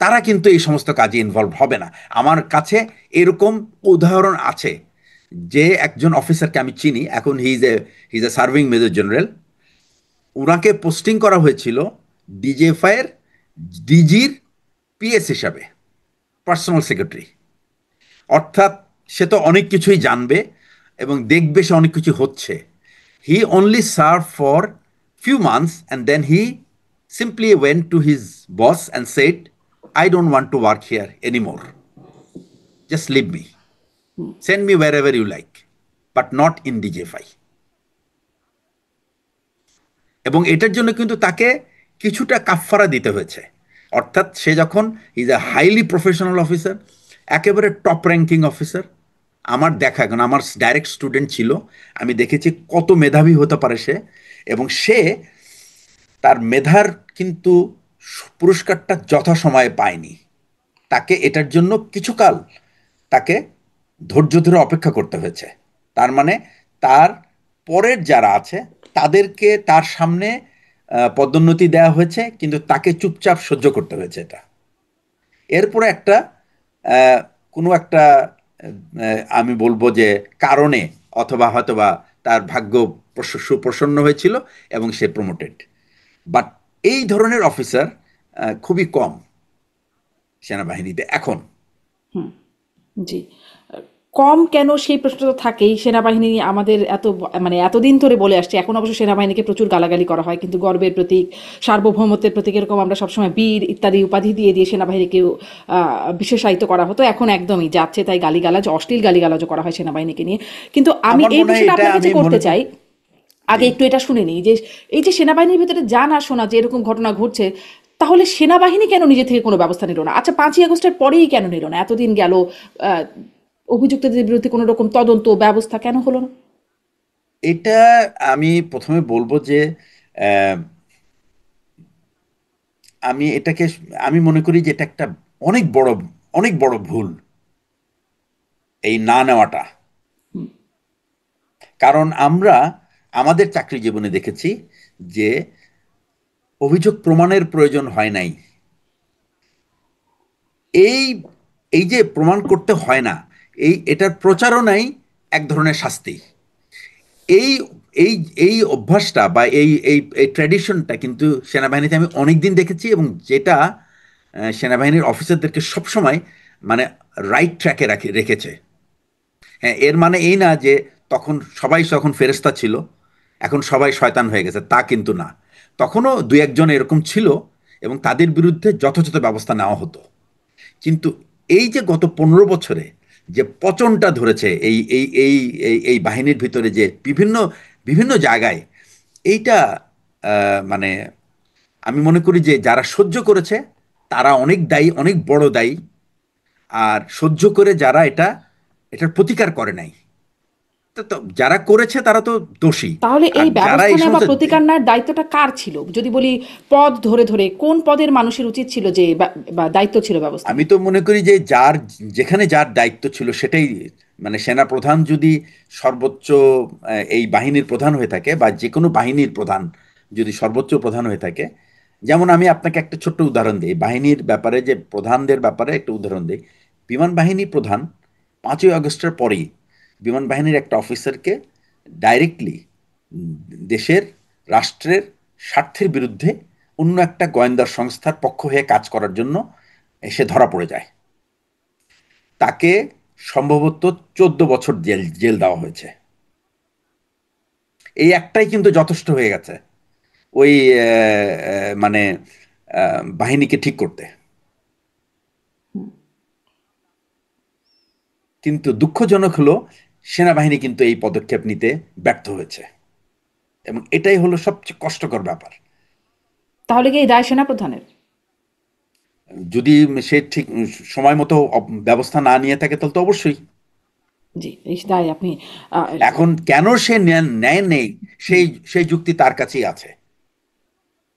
তারা কিন্তু এই সমস্ত কাজে ইনভলভ হবে না। আমার কাছে এরকম উদাহরণ আছে যে একজন অফিসারকে আমি চিনি, এখন he is a serving major general. ওনাকে পোস্টিং করা হয়েছিল ডিজিএফআইয়ের ডিজির পিএস হিসাবে, পার্সোনাল সেক্রেটারি। অর্থাৎ সে তো অনেক কিছুই জানবে এবং দেখবে সে অনেক কিছু হচ্ছে। হি only serve for few months and then he simply went to his boss and said, I don't want to work here anymore. Just leave me. Send me wherever you like, but not in DJFI. এবং এটার জন্য কিন্তু তাকে কিছুটা কাফফারা দিতে হয়েছে। অর্থাৎ সে যখন is a highly professional officer, একেবারে টপ র্যাঙ্কিং অফিসার, আমার দেখা, কারণ আমার ডাইরেক্ট স্টুডেন্ট ছিল, আমি দেখেছি কত মেধাবী হতে পারে সে। এবং সে তার মেধার কিন্তু পুরস্কারটা যথাসময়ে পায়নি। তাকে এটার জন্য কিছুকাল তাকে ধৈর্য ধরে অপেক্ষা করতে হয়েছে। তার মানে তার পরের যারা আছে তাদেরকে তার সামনে পদোন্নতি দেওয়া হয়েছে, কিন্তু তাকে চুপচাপ সহ্য করতে হয়েছে এটা। এরপরে একটা আহ, কোনো একটা আমি বলবো যে কারণে, অথবা হয়তোবা তার ভাগ্য সুপ্রসন্ন হয়েছিল এবং সে প্রমোটেড। বাট এই ধরনের অফিসার খুবই কম সেনাবাহিনীতে এখন। হুম। জি। কম কেন সেই প্রশ্নটা তো থাকেই। সেনাবাহিনী আমাদের মানে এতদিন ধরে বলে আসছে, এখন অবশ্য সেনাবাহিনীকে প্রচুর গালাগালি করা হয়, কিন্তু গর্বের প্রতীক, সার্বভৌমত্বের প্রতীক, এরকম আমরা সবসময় বীর ইত্যাদি উপাধি দিয়ে দিয়ে সেনাবাহিনীকেও বিশেষায়িত করা হতো। এখন একদমই যাচ্ছে তাই গালিগালাজ, অশ্লীল গালিগালাজও করা হয় সেনাবাহিনীকে নিয়ে। কিন্তু আমি আমার এই মনে হয় প্রশ্নটা এটা আপনার কাছে আমি করতে মনে করি। চাই। জি। আগে একটু এটা শুনে নিই যে এই যে সেনাবাহিনীর ভিতরে জানা শোনা যে এরকম ঘটনা ঘটছে, তাহলে সেনাবাহিনী কেন নিজে থেকে কোনো ব্যবস্থা নিল না? আচ্ছা, 5ই আগস্টের পরেই কেন নিল না? এতদিন গেল, আহ, অভিযুক্তদের বিরুদ্ধে কোনো রকম তদন্ত ব্যবস্থা কেন হলো না? এটা আমি প্রথমে বলবো যে আহ, আমি এটাকে, আমি মনে করি যে এটা একটা অনেক বড়, অনেক বড় ভুল এই না নেওয়াটা। কারণ আমরা আমাদের চাকরি জীবনে দেখেছি যে অভিযোগ প্রমাণের প্রয়োজন হয় নাই। এই এই যে প্রমাণ করতে হয় না, এটার প্রচারণাই এক ধরনের শাস্তি। এই এই এই অভ্যাসটা বা এই এই এই ট্র্যাডিশনটা কিন্তু সেনাবাহিনীতে আমি অনেক দিন দেখেছি, এবং যেটা সেনাবাহিনীর অফিসারদেরকে সবসময় মানে রাইট ট্র্যাকে রেখেছে। হ্যাঁ, এর মানে এই না যে তখন সবাই তখন ফেরেশতা ছিল, এখন সবাই শয়তান হয়ে গেছে, তা কিন্তু না। তখনও দু একজন এরকম ছিল, এবং তাদের বিরুদ্ধে যথাযথ ব্যবস্থা নেওয়া হতো। কিন্তু এই যে গত 15 বছরে যে পচনটা ধরেছে এই এই এই এই এই বাহিনীর ভিতরে, যে বিভিন্ন বিভিন্ন জায়গায়, এইটা মানে আমি মনে করি যে যারা সহ্য করেছে তারা অনেক দায়ী, অনেক বড় দায়ী। আর সহ্য করে যারা এটার প্রতিকার করে নাই, তো যারা করেছে তারা তো দোষী। তাহলে আর এই যারা ব্যবস্থা এই নেওয়া বা সমস্ত, প্রতিকার নেওয়ার দায়িত্বটা কার ছিল? যদি বলি পদ ধরে ধরে কোন পদের মানুষের উচিত ছিল যে বা দায়িত্ব ছিল ব্যবস্থা আমি নেওয়া? তো মনে করি যে যেখানে যার দায়িত্ব ছিল সেটাই, মানে সেনা প্রধান যদি সর্বোচ্চ এই বাহিনীর প্রধান হয়ে থাকে, বা যে কোনো বাহিনীর প্রধান যদি সর্বোচ্চ প্রধান হয়ে থাকে, যেমন আমি আপনাকে একটা ছোট্ট উদাহরণ দিই বাহিনীর ব্যাপারে, যে প্রধানদের ব্যাপারে একটা উদাহরণ দিই। বিমান বাহিনী প্রধান 5ই আগস্টের পরেই বিমান বাহিনীর একটা অফিসারকে ডাইরেক্টলি দেশের, রাষ্ট্রের স্বার্থের বিরুদ্ধে অন্য একটা গোয়েন্দা সংস্থার পক্ষ হয়ে কাজ করার জন্য সে ধরা পড়ে যায়। তাকে সম্ভবত 14 বছর জেল জেল দেওয়া হয়েছে। এই একটাই কিন্তু যথেষ্ট হয়ে গেছে ওই মানে বাহিনীকে ঠিক করতে। কিন্তু দুঃখজনক হলো সেনাবাহিনী কিন্তু এই পদক্ষেপ নিতে ব্যর্থ হয়েছে, এবং এটাই হলো সবচেয়ে কষ্টকর ব্যাপার। তাহলে কি এই দায় সেনাপ্রধানের? যদি সে ঠিক সময় মতো ব্যবস্থা না নিয়ে থাকে তাহলে তো অবশ্যই। জি, এই দায় আপনি আহ, এখন কেন সে নেয় নেই, সেই সেই যুক্তি তার কাছেই আছে।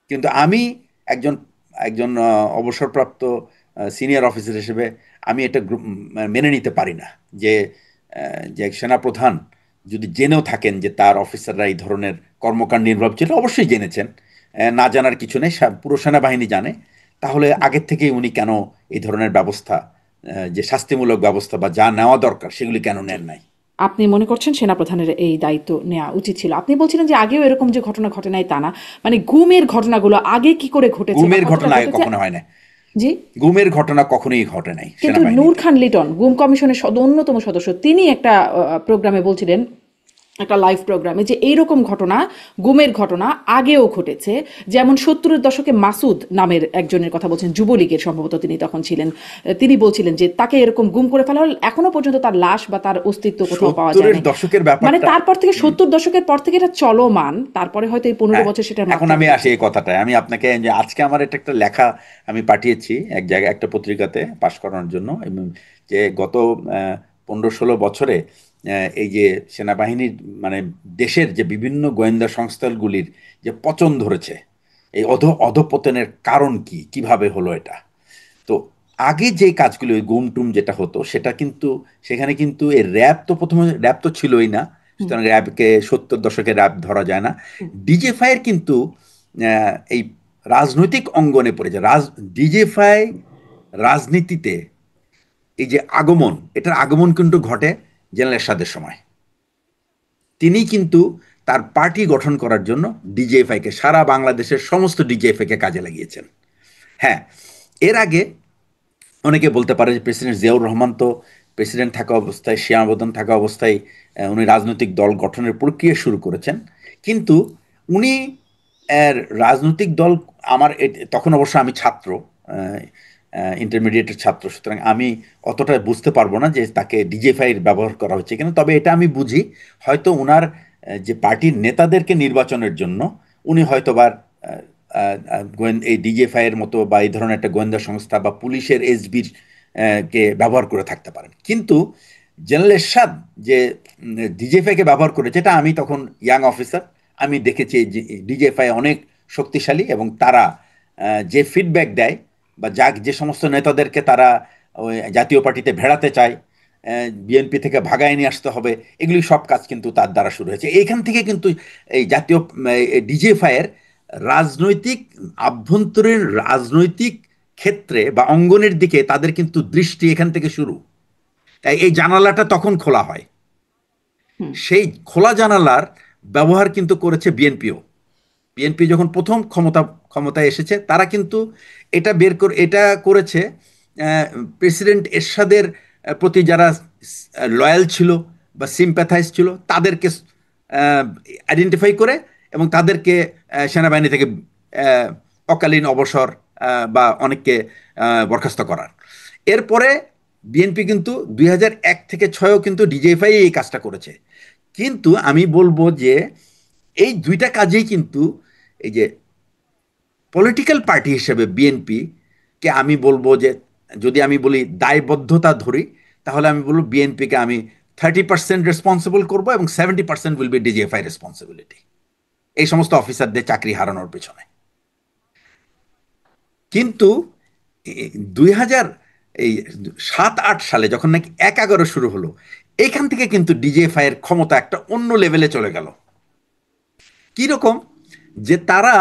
কিন্তু আমি একজন একজন অবসরপ্রাপ্ত সিনিয়র অফিসার হিসেবে আমি এটা মেনে নিতে পারি না যে যে সেনাপ্রধান যদি জেনেও থাকেন যে তার অফিসাররা এই ধরনের কর্মকাণ্ড নির্ভর ছিল, অবশ্যই জেনেছেন, না জানার কিছু নেই, পুরো সেনাবাহিনী জানে, তাহলে আগের থেকেই উনি কেন এই ধরনের ব্যবস্থা, যে শাস্তিমূলক ব্যবস্থা বা যা নেওয়া দরকার সেগুলি কেন জি, নেন নাই? আপনি মনে করছেন সেনাপ্রধানের এই দায়িত্ব নেওয়া উচিত ছিল? আপনি বলছিলেন যে আগেও এরকম যে ঘটনা ঘটে নাই তা না, মানে গুমের ঘটনাগুলো আগে কি করে ঘটেছে বা গুমের কতটা ঘটনা আগে ঘটেছে? কখনো হয় না। জি। গুমের ঘটনা কখনোই ঘটে নাই কিন্তু নূর সেনাবাহিনীতে। খান লিটন গুম কমিশনের অন্যতম সদস্য, তিনি একটা প্রোগ্রামে বলছিলেন একটা লাইভ প্রোগ্রামে যে এইরকম ঘটনা, গুমের ঘটনা আগেও ঘটেছে। যেমন 70-এর দশকে মাসুদ নামের একজনের কথা বলছেন, যুবলীগের সম্ভবত তিনি তখন ছিলেন। তিনি বলছিলেন যে তাকে এরকম গুম করে ফেলা হল, এখনো পর্যন্ত তার লাশ বা তার অস্তিত্ব কোথাও পাওয়া 70-এর যায়নি। দশকের মানে ব্যাপারটা। তারপর থেকে 70 দশকের পর থেকে এটা চলমান, তারপরে হয়তো এই 15 হ্যাঁ, বছর সেটার এখন মাত্রা আমি আসি বেড়েছে। এই কথাটায়। আমি আপনাকে যে আজকে আমার এটা একটা লেখা আমি পাঠিয়েছি এক জায়গায় একটা পত্রিকাতে পাশ করানোর জন্য, এবং যে গত 15-16 বছরে এই যে সেনাবাহিনীর মানে দেশের যে বিভিন্ন গোয়েন্দা সংস্থাগুলির যে পতন ধরেছে, এই অধঃপতনের কারণ কি, কিভাবে হলো এটা। তো আগে যে কাজগুলো, ওই গুম টুম যেটা হতো, সেটা কিন্তু সেখানে কিন্তু এই র্যাব তো প্রথমে র্যাব তো ছিলই না, হুম, সুতরাং র্যাবকে 70-দশকের র্যাব ধরা যায় না। হুম, ডিজেফাইয়ের কিন্তু এই রাজনৈতিক অঙ্গনে পড়েছে। ডিজেফাই রাজনীতিতে এই যে আগমন, এটার আগমন কিন্তু ঘটে জেনারেল এরশাদের সময়। তিনি কিন্তু তার পার্টি গঠন করার জন্য ডিজেএফআইকে, সারা বাংলাদেশের সমস্ত ডিজেএফআইকে কাজে লাগিয়েছেন। হ্যাঁ, এর আগে অনেকে বলতে পারে যে প্রেসিডেন্ট জিয়াউর রহমান তো প্রেসিডেন্ট থাকা অবস্থায়, সীমাবদ্ধন থাকা অবস্থায় উনি রাজনৈতিক দল গঠনের প্রক্রিয়া শুরু করেছেন। কিন্তু উনি রাজনৈতিক দল, তখন অবশ্য আমি ছাত্র, ইন্টারমিডিয়েটের ছাত্র, সুতরাং আমি অতটা বুঝতে পারবো না যে তাকে ডিজেফাই ব্যবহার করা হচ্ছে কিনা। তবে এটা আমি বুঝি, হয়তো উনার যে পার্টির নেতাদেরকে নির্বাচনের জন্য উনি হয়তোবা এই ডিজেফাই এর মতো বা এই ধরনের একটা গোয়েন্দা সংস্থা বা পুলিশের এসবির কে ব্যবহার করে থাকতে পারেন। কিন্তু জেনারেল এরশাদ যে ডিজেফাই কে ব্যবহার করেছে, এটা আমি তখন ইয়াং অফিসার, আমি দেখেছি যে ডিজেফাই অনেক শক্তিশালী, এবং তারা যে ফিডব্যাক দেয় বা যে সমস্ত নেতাদেরকে তারা ওই জাতীয় পার্টিতে ভেড়াতে চায়, বিএনপি থেকে ভাগায় নিয়ে আসতে হবে, এগুলি সব কাজ কিন্তু তার দ্বারা শুরু হয়েছে। এইখান থেকে কিন্তু এই জাতীয় ডিজিএফআই এর রাজনৈতিক, আভ্যন্তরীণ রাজনৈতিক ক্ষেত্রে বা অঙ্গনের দিকে তাদের কিন্তু দৃষ্টি এখান থেকে শুরু। তাই এই জানালাটা তখন খোলা হয়। হুম, সেই খোলা জানালার ব্যবহার কিন্তু করেছে বিএনপিও। বিএনপি যখন প্রথম ক্ষমতায় এসেছে, তারা কিন্তু এটা করেছে প্রেসিডেন্ট এরশাদের প্রতি যারা লয়াল ছিল বা সিম্প্যাথাইজ ছিল, তাদেরকে আইডেন্টিফাই করে এবং তাদেরকে সেনাবাহিনী থেকে আহ, অকালীন অবসর বা অনেককে বরখাস্ত করার। এরপরে বিএনপি কিন্তু 2001 থেকে 2006 কিন্তু ডিজিএফআই এই কাজটা করেছে। কিন্তু আমি বলবো যে এই দুইটা কাজেই কিন্তু এই যে পলিটিক্যাল পার্টি হিসেবে বিএনপি কে আমি বলবো যে, যদি আমি বলি দায়বদ্ধতা ধরি, তাহলে আমি বলবো বিএনপিকে আমি 30% রেসপন্সিবল করবো এবং 70% উইল বি ডিজিএফআই রেসপন্সিবিলিটি এই সমস্ত অফিসারদের চাকরি হারানোর পেছনে। কিন্তু 2000 এই 7-8 সালে যখন নাকি 1-11 শুরু হলো, এইখান থেকে কিন্তু ডিজিএফআই এর ক্ষমতা একটা অন্য লেভেলে চলে গেল। কি রকম, যে তারা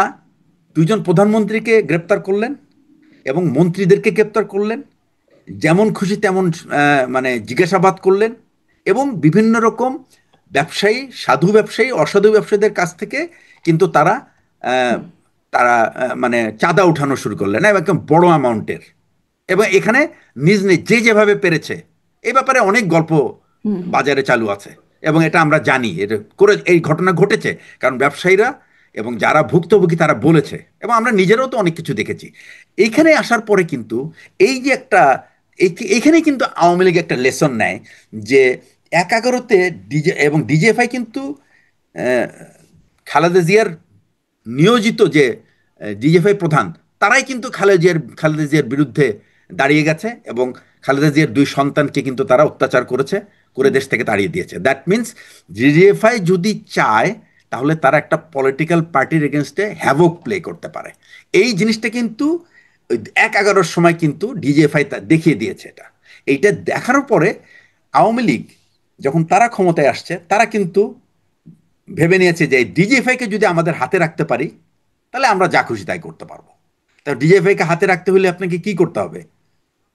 দুজন প্রধানমন্ত্রীকে গ্রেপ্তার করলেন এবং মন্ত্রীদেরকে গ্রেপ্তার করলেন, যেমন খুশি তেমন মানে জিজ্ঞাসাবাদ করলেন, এবং বিভিন্ন রকম ব্যবসায়ী, সাধু ব্যবসায়ী, অসাধু ব্যবসায়ীদের কাছ থেকে কিন্তু তারা আহ, হুম, তারা মানে চাঁদা উঠানো শুরু করলেন, একদম বড় অ্যামাউন্টের। এবং এখানে নিজ নিজ যে যেভাবে পেরেছে, এই ব্যাপারে অনেক গল্প হুম, বাজারে চালু আছে, এবং এটা আমরা জানি, এটা করে এই ঘটনা ঘটেছে, কারণ ব্যবসায়ীরা এবং যারা ভুক্তভোগী তারা বলেছে, এবং আমরা নিজেরাও তো অনেক কিছু দেখেছি। এইখানে আসার পরে কিন্তু এই যে একটা এইখানে কিন্তু আওয়ামী লীগ একটা লেসন নেয় যে 1-11-তে ডিজিএফআই কিন্তু আহ, খালেদা জিয়ার নিয়োজিত যে ডিজিএফআই প্রধান, তারাই কিন্তু খালেদা জিয়ার বিরুদ্ধে দাঁড়িয়ে গেছে, এবং খালেদা জিয়ার 2 সন্তানকে কিন্তু তারা অত্যাচার করেছে, করে হুম, দেশ থেকে তাড়িয়ে দিয়েছে। দ্যাট মিনস ডিজিএফআই যদি চায়, তাহলে তারা একটা পলিটিক্যাল পার্টির এগেনস্টে হ্যাভক প্লে করতে পারে। এই জিনিসটা কিন্তু 1-11-র সময় কিন্তু ডিজিএফআই দেখিয়ে দিয়েছে এটা। এইটা দেখার পরে আওয়ামী লীগ যখন তারা ক্ষমতায় আসছে, তারা কিন্তু ভেবে নিয়েছে যে ডিজিএফআইকে যদি আমাদের হাতে রাখতে পারি, তাহলে আমরা যা খুশি তাই করতে পারবো। তা ডিজিএফআইকে হাতে রাখতে হলে আপনাকে কি করতে হবে?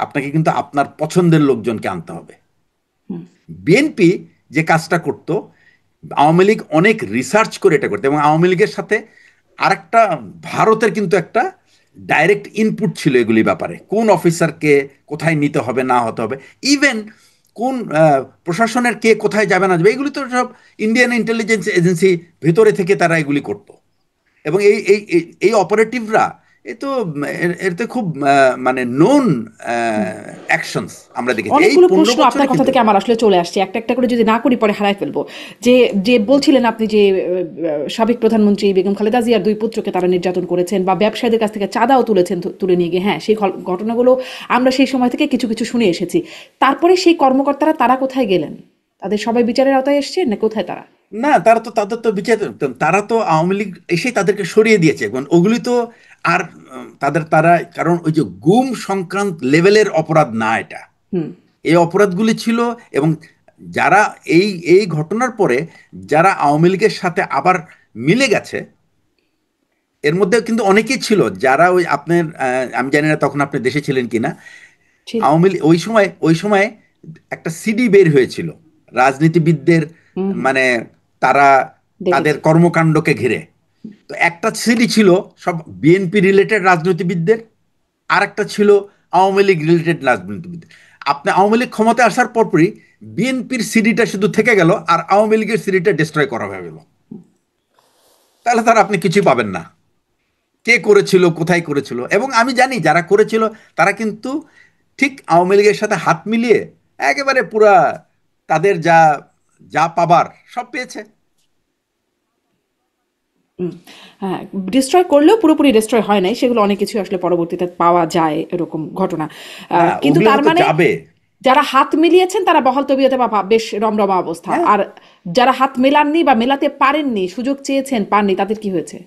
আপনাকে কিন্তু আপনার পছন্দের লোকজনকে আনতে হবে। হুম, বিএনপি যে কাজটা করত, আওয়ামী লীগ অনেক রিসার্চ করে এটা করতো, এবং আওয়ামী লীগের সাথে আরেকটা, ভারতের কিন্তু একটা ডাইরেক্ট ইনপুট ছিল এগুলি ব্যাপারে, কোন অফিসারকে কোথায় নিতে হবে না হতে হবে। ইভেন কোন প্রশাসনের কে কোথায় যাবে না যাবে, এগুলি তো সব ইন্ডিয়ান ইন্টেলিজেন্স এজেন্সি ভেতরে থেকে তারা এগুলি করতো। এবং এই এই এই এই অপারেটিভরা এ তো এর তো খুব মানে নোন অ্যাকশনস আমরা দেখেছি এই অনেকগুলো 15 প্রশ্ন বছরে আপনার কথা কিন্তু। থেকে আমার আসলে চলে আসছে, একটা একটা করে যদি না করি পরে হারাই ফেলবো। যে যে বলছিলেন আপনি যে সাবেক প্রধানমন্ত্রী বেগম খালেদা জিয়ার দুই পুত্রকে তারা নির্যাতন করেছেন বা ব্যবসায়ীদের কাছ থেকে চাঁদাও তুলেছেন, তুলে নিয়ে গিয়ে, হ্যাঁ সেই ঘটনাগুলো আমরা সেই সময় থেকে কিছু কিছু শুনে এসেছি। তারপরে সেই কর্মকর্তারা তারা কোথায় গেলেন? তাদের সবাই বিচারের আওতায় এসছেন না কোথায় তারা? না, তাদের তো বিচার, তারা তো আওয়ামী লীগ এসে তাদেরকে সরিয়ে দিয়েছে এবং ওগুলি তো আর তারা কারণ ওই যে গুম সংক্রান্ত লেভেলের অপরাধ না এটা। হুম। এই অপরাধগুলি ছিল। এবং যারা এই এই ঘটনার পরে যারা আওয়ামী লীগের সাথে আবার মিলে গেছে, এর মধ্যে কিন্তু অনেকেই ছিল যারা ওই আপনার আমি জানি না তখন আপনি দেশে ছিলেন কিনা। ছিল। আওয়ামী লীগ ওই সময় একটা সিডি বের হয়েছিল রাজনীতিবিদদের, হুম হুম। মানে তারা তাদের দেখেছি। কর্মকাণ্ডকে ঘিরে। তো একটা সিডি ছিল সব বিএনপি রিলেটেড রাজনীতিবিদদের, আর একটা ছিল আওয়ামী লীগ রিলেটেড রাজনীতিবিদদের। আপনি আওয়ামী লীগ ক্ষমতায় আসার পরপরই বিএনপির সিডিটা শুধু থেকে গেল আর আওয়ামী লীগের সিডিটা ডিস্ট্রয় করা হয়ে গেল। তাহলে তার আপনি কিছুই পাবেন না, কে করেছিল কোথায় করেছিল। এবং আমি জানি যারা করেছিল তারা কিন্তু ঠিক আওয়ামী লীগের সাথে হাত মিলিয়ে একেবারে পুরা তাদের যা যা পাবার সব পেয়েছে। হুম। হ্যাঁ, ডিস্ট্রয় করলেও পুরোপুরি ডিস্ট্রয় হয় নাই, সেগুলো অনেক কিছু আসলে পরবর্তীতে পাওয়া যায় এরকম ঘটনা। না, কিন্তু ওগুলো তার হয়তো মানে যাবে। যারা হাত মিলিয়েছেন তারা বহাল তবিয়তে বা বেশ রমরমা অবস্থা, হ্যাঁ, আর যারা হাত মেলাননি বা মেলাতে পারেননি, সুযোগ চেয়েছেন পাননি, তাদের কি হয়েছে?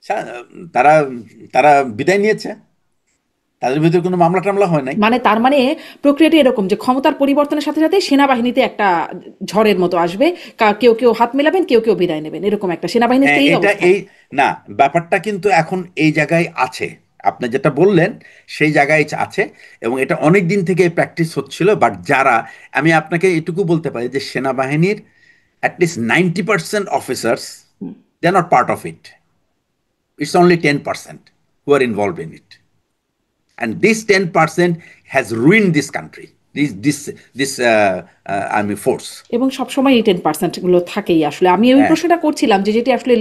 সা- তারা তারা বিদায় নিয়েছে, তাদের ভিতরে কোনো মামলা টামলা হয় নাই। মানে তার মানে প্রক্রিয়াটা এরকম যে ক্ষমতার পরিবর্তনের সাথে সাথে সেনাবাহিনীতে একটা ঝড়ের মতো আসবে, কেউ কেউ হাত মেলাবেন, কেউ কেউ বিদায় নেবেন, এরকম একটা সেনাবাহিনীর তো এই এটা অবস্থা। এই না, ব্যাপারটা কিন্তু এখন এই জায়গায় আছে, আপনি যেটা বললেন সেই জায়গায় আছে। এবং এটা অনেক দিন থেকে প্র্যাকটিস হচ্ছিল। বাট যারা, আমি আপনাকে এটুকু বলতে পারি যে সেনাবাহিনীর at least 90% officers they are not part of it. It's only 10% who are involve in it, and this 10% has ruin this country, this army force. এবং সবসময় এই 10% গুলো থাকেই। আসলে আমি ওই হ্যাঁ, প্রশ্নটা করছিলাম যে যেটি আসলে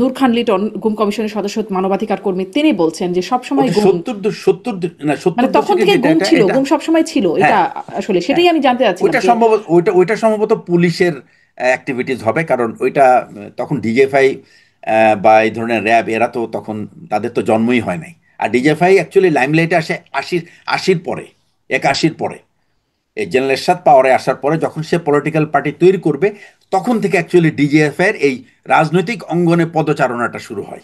নূর খান লিটন, গুম কমিশনের সদস্য, মানবাধিকার কর্মী, তিনি বলছেন যে সবসময় ওটা গুম, 70 না মানে 70 তখন দশকে থেকে যেটা গুম এটা ছিল, এটা গুম সবসময় ছিল, এটা হ্যাঁ, আসলে হ্যাঁ, সেটাই আমি জানতে চাচ্ছিলাম ওইটা যে সম্ভবত ওইটা সম্ভবত পুলিশের অ্যাক্টিভিটিস হবে, কারণ ওইটা তখন ডিজিএফআই বা এই ধরনের র্যাব এরা তো তখন তাদের তো জন্মই হয় নাই। আর ডিজিএফআই অ্যাকচুয়ালি লাইমলাইটে আসে আশির পরে, 81-র পরে, এই জেনারেল এরশাদ পাওয়ারে আসার পরে যখন সে পলিটিক্যাল পার্টি তৈরি করবে, তখন থেকে অ্যাকচুয়ালি ডিজিএফআই এর এই রাজনৈতিক অঙ্গনে পদচারণাটা শুরু হয়।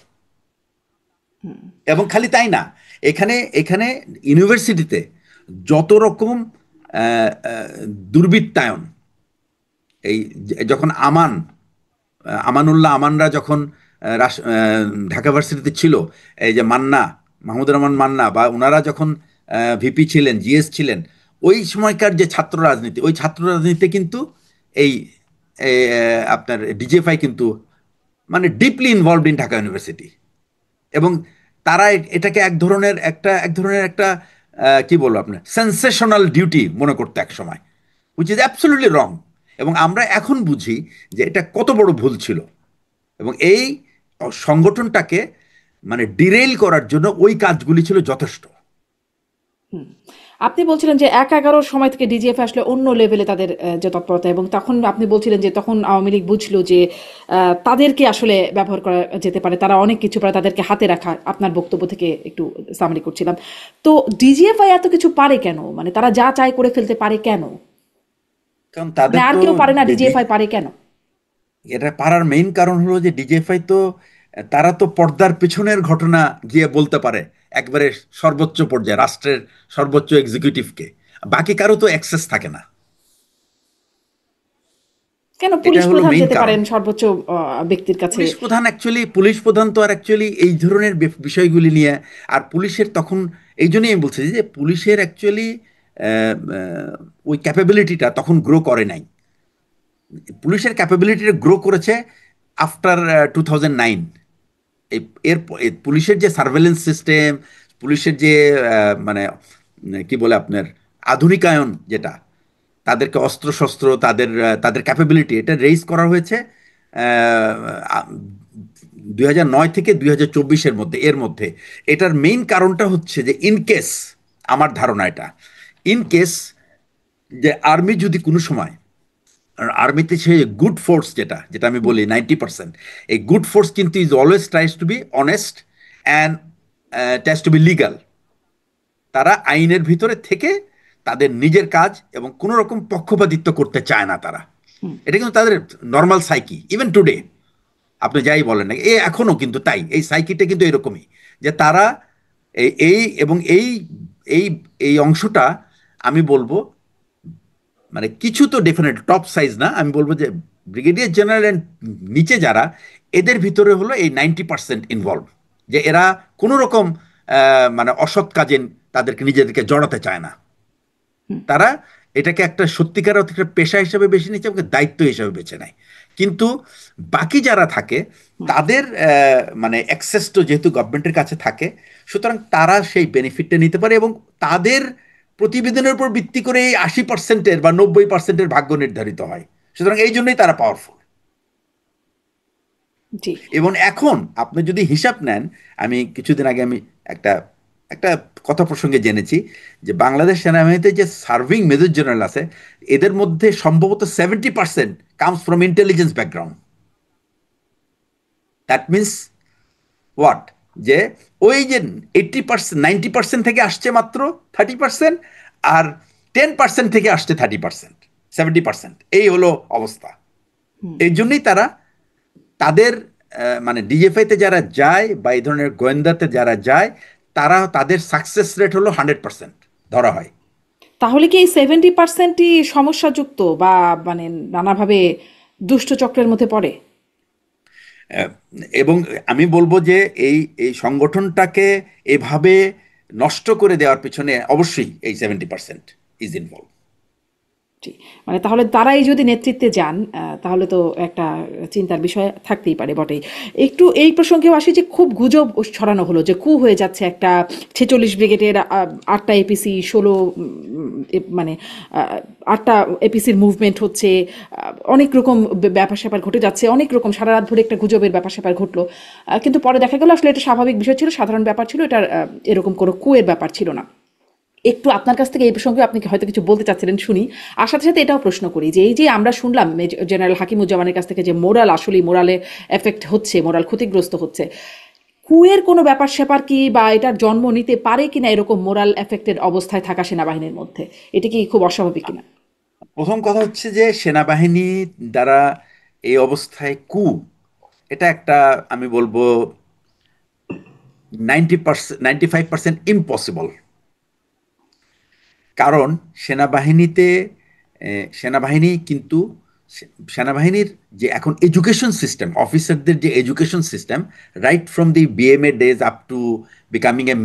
এবং খালি তাই না, এখানে এখানে ইউনিভার্সিটিতে যত রকম দুর্বৃত্তায়ন, এই যখন আমানুল্লাহ আমানরা যখন ঢাকা ভার্সিটিতে ছিল, এই যে মাহমুদুর রহমান মান্না বা ওনারা যখন ভিপি ছিলেন, জিএস ছিলেন, ওই সময়কার যে ছাত্র রাজনীতি, ওই ছাত্র রাজনীতিতে কিন্তু এই আপনার ডিজিএফআই কিন্তু মানে deeply involved in Dhaka university. এবং তারা এটাকে এক ধরনের একটা কি বলবো আপনার সেন্সেশনাল ডিউটি মনে করতো এক সময়, উইচ ইজ অ্যাবসলিউটলি রং। এবং আমরা এখন বুঝি যে এটা কত বড় ভুল ছিল। এবং এই সংগঠনটাকে মানে ডিরেইল করার জন্য ওই কাজগুলি ছিল যথেষ্ট। আপনি বলছিলেন যে ১-১১ সময় থেকে ডিজিএফ আসলে অন্য লেভেলে তাদের যে তৎপরতা, এবং তখন আপনি বলছিলেন যে তখন আওয়ামী লীগ বুঝলো যে তাদেরকে আসলে ব্যবহার করা যেতে পারে, তারা অনেক কিছু পারে, তাদেরকে হাতে রাখা। আপনার বক্তব্য থেকে একটু সামারি করছিলাম। তো ডিজিএফআই এত কিছু পারে কেন? মানে তারা যা চায় করে ফেলতে পারে কেন? কারণ মানে তাদের আর তো কেউ পারে না, ডিজিএফআই পারে কেন? এটা পারার মেইন কারণ হলো যে ডিজিএফআই তো তারা তো পর্দার পেছনের ঘটনা গিয়ে বলতে পারে একবারে সর্বোচ্চ পর্যায়ে, রাষ্ট্রের সর্বোচ্চ এক্সিকিউটিভকে। বাকি কারো তো অ্যাক্সেস থাকে না। কেন এটা পুলিশ হলো প্রধান মেইন যেতে কারণ। পারেন সর্বোচ্চ ব্যক্তির কাছে? পুলিশ প্রধান তো আর অ্যাকচুয়ালি এই ধরনের বিষয়গুলি নিয়ে, আর পুলিশের তখন, এই জন্যই আমি বলছি যে পুলিশের অ্যাকচুয়ালি ওই ক্যাপাবিলিটিটা তখন গ্রো করে নাই। পুলিশের ক্যাপাবিলিটিটা গ্রো করেছে আফটার 2009। এই পুলিশের যে সার্ভেলেন্স সিস্টেম, পুলিশের যে মানে কি বলে আপনার আধুনিকায়ন যেটা, তাদেরকে অস্ত্রশস্ত্র, তাদের ক্যাপাবিলিটি, এটা রেইজ করা হয়েছে 2009 থেকে 2024-এর মধ্যে। এর মধ্যে এটার মেইন কারণটা হচ্ছে যে ইন কেস, আমার ধারণা এটা, ইন কেস যে আর্মি যদি কোনো সময়, আর্মিতে সে গুড ফোর্স, যেটা যেটা আমি বলি 90%, এই গুড ফোর্স কিন্তু is always tries to be honest and tries to be legal. তারা আইনের ভিতরে থেকে তাদের নিজের কাজ এবং কোনো রকম পক্ষপাতিত্ব করতে চায় না তারা। এটা কিন্তু তাদের নর্মাল সাইকি, ইভেন টুডে আপনি যাই বলেন না, এখনো কিন্তু তাই, এই সাইকিটা কিন্তু এরকমই, যে তারা এই এবং এই এই অংশটা আমি বলবো, মানে কিছু তো ডেফিনেট টপ সাইজ না, আমি বলবো যে ব্রিগেডিয়ার জেনারেল এন্ড নিচে যারা, এদের ভিতরে হলো এই 90% ইনভলভ, যে এরা কোনো রকম মানে অসৎ কাজে তাদেরকে নিজেদেরকে জড়াতে চায় না। তারা এটাকে একটা সত্যিকার অর্থে একটা পেশা হিসেবে বেছে নিচ্ছে এবং দায়িত্ব হিসেবে বেছে নেয়। কিন্তু বাকি যারা থাকে তাদের মানে অ্যাক্সেস তো যেহেতু গভর্নমেন্টের কাছে থাকে, সুতরাং তারা সেই বেনিফিটটা নিতে পারে এবং তাদের প্রতিবেদনের উপর ভিত্তি করে এই 80%-এর বা 90%-এর ভাগ্য নির্ধারিত হয়। সুতরাং এই জন্যই তারা পাওয়ারফুল। জি। এবং এখন আপনি যদি হিসাব নেন, আমি কিছুদিন আগে আমি একটা একটা কথা প্রসঙ্গে জেনেছি যে বাংলাদেশ সেনাবাহিনীতে যে সার্ভিং মেজর জেনারেল আছে, এদের মধ্যে সম্ভবত 70% comes from intelligence background. That means what, যে ওই যে 80%, 90% থেকে আসছে মাত্র 30%, আর 10% থেকে আসছে 30%, 70%, এই হলো অবস্থা। এই জন্যই তারা তাদের মানে ডিজিএফআইতে যারা যায় বা এই ধরনের গোয়েন্দাতে যারা যায়, তারা তাদের সাকসেস রেট হলো 100% ধরা হয়। তাহলে কি এই 70%ই সমস্যাযুক্ত বা মানে নানাভাবে দুষ্ট চক্রের মধ্যে পড়ে? আহ, এবং আমি বলবো যে এই এই সংগঠনটাকে এভাবে নষ্ট করে দেওয়ার পিছনে অবশ্যই এই 70% ইজ ইনভলভ। জি। মানে তাহলে তারাই যদি নেতৃত্বে যান, তাহলে তো একটা চিন্তার বিষয় থাকতেই পারে বটেই। একটু এই প্রসঙ্গেও আসি যে খুব গুজব ছড়ানো হলো যে কু হয়ে যাচ্ছে একটা 46 ব্রিগেডের 8টা এপিসি, 16 মানে 8টা এপিসির মুভমেন্ট হচ্ছে, অনেক রকম ব্যাপার স্যাপার ঘটে যাচ্ছে, অনেক রকম সারা রাত ধরে একটা গুজবের ব্যাপার স্যাপার ঘটলো। কিন্তু পরে দেখা গেল আসলে এটা স্বাভাবিক বিষয় ছিল, সাধারণ ব্যাপার ছিল, এটা এরকম কোনো কুয়ের ব্যাপার ছিল না। একটু আপনার কাছ থেকে এই প্রসঙ্গে আপনি হয়তো কিছু বলতে চাচ্ছিলেন শুনি। আর সাথে সাথে এটাও প্রশ্ন করি যে এই যে আমরা শুনলাম জেনারেল হাকিমুজ্জামানের কাছ থেকে যে মোরাল, আসলেই মোরালে এফেক্ট হচ্ছে, মোরাল ক্ষতিগ্রস্ত হচ্ছে, কুয়ের কোনো ব্যাপার স্যাপার কি বা এটার জন্ম নিতে পারে কিনা এরকম মোরাল এফেক্টেড অবস্থায় থাকা সেনাবাহিনীর মধ্যে? এটা কি খুব অস্বাভাবিক কিনা? প্রথম কথা হচ্ছে যে সেনাবাহিনী দ্বারা এই অবস্থায় এটা একটা, আমি বলবো 90%, 95% ইম্পসিবল। কারণ সেনাবাহিনীতে সেনাবাহিনী কিন্তু সেনাবাহিনীর যে এখন এডুকেশন সিস্টেম, অফিসারদের যে education system, right from the BMA days up to becoming A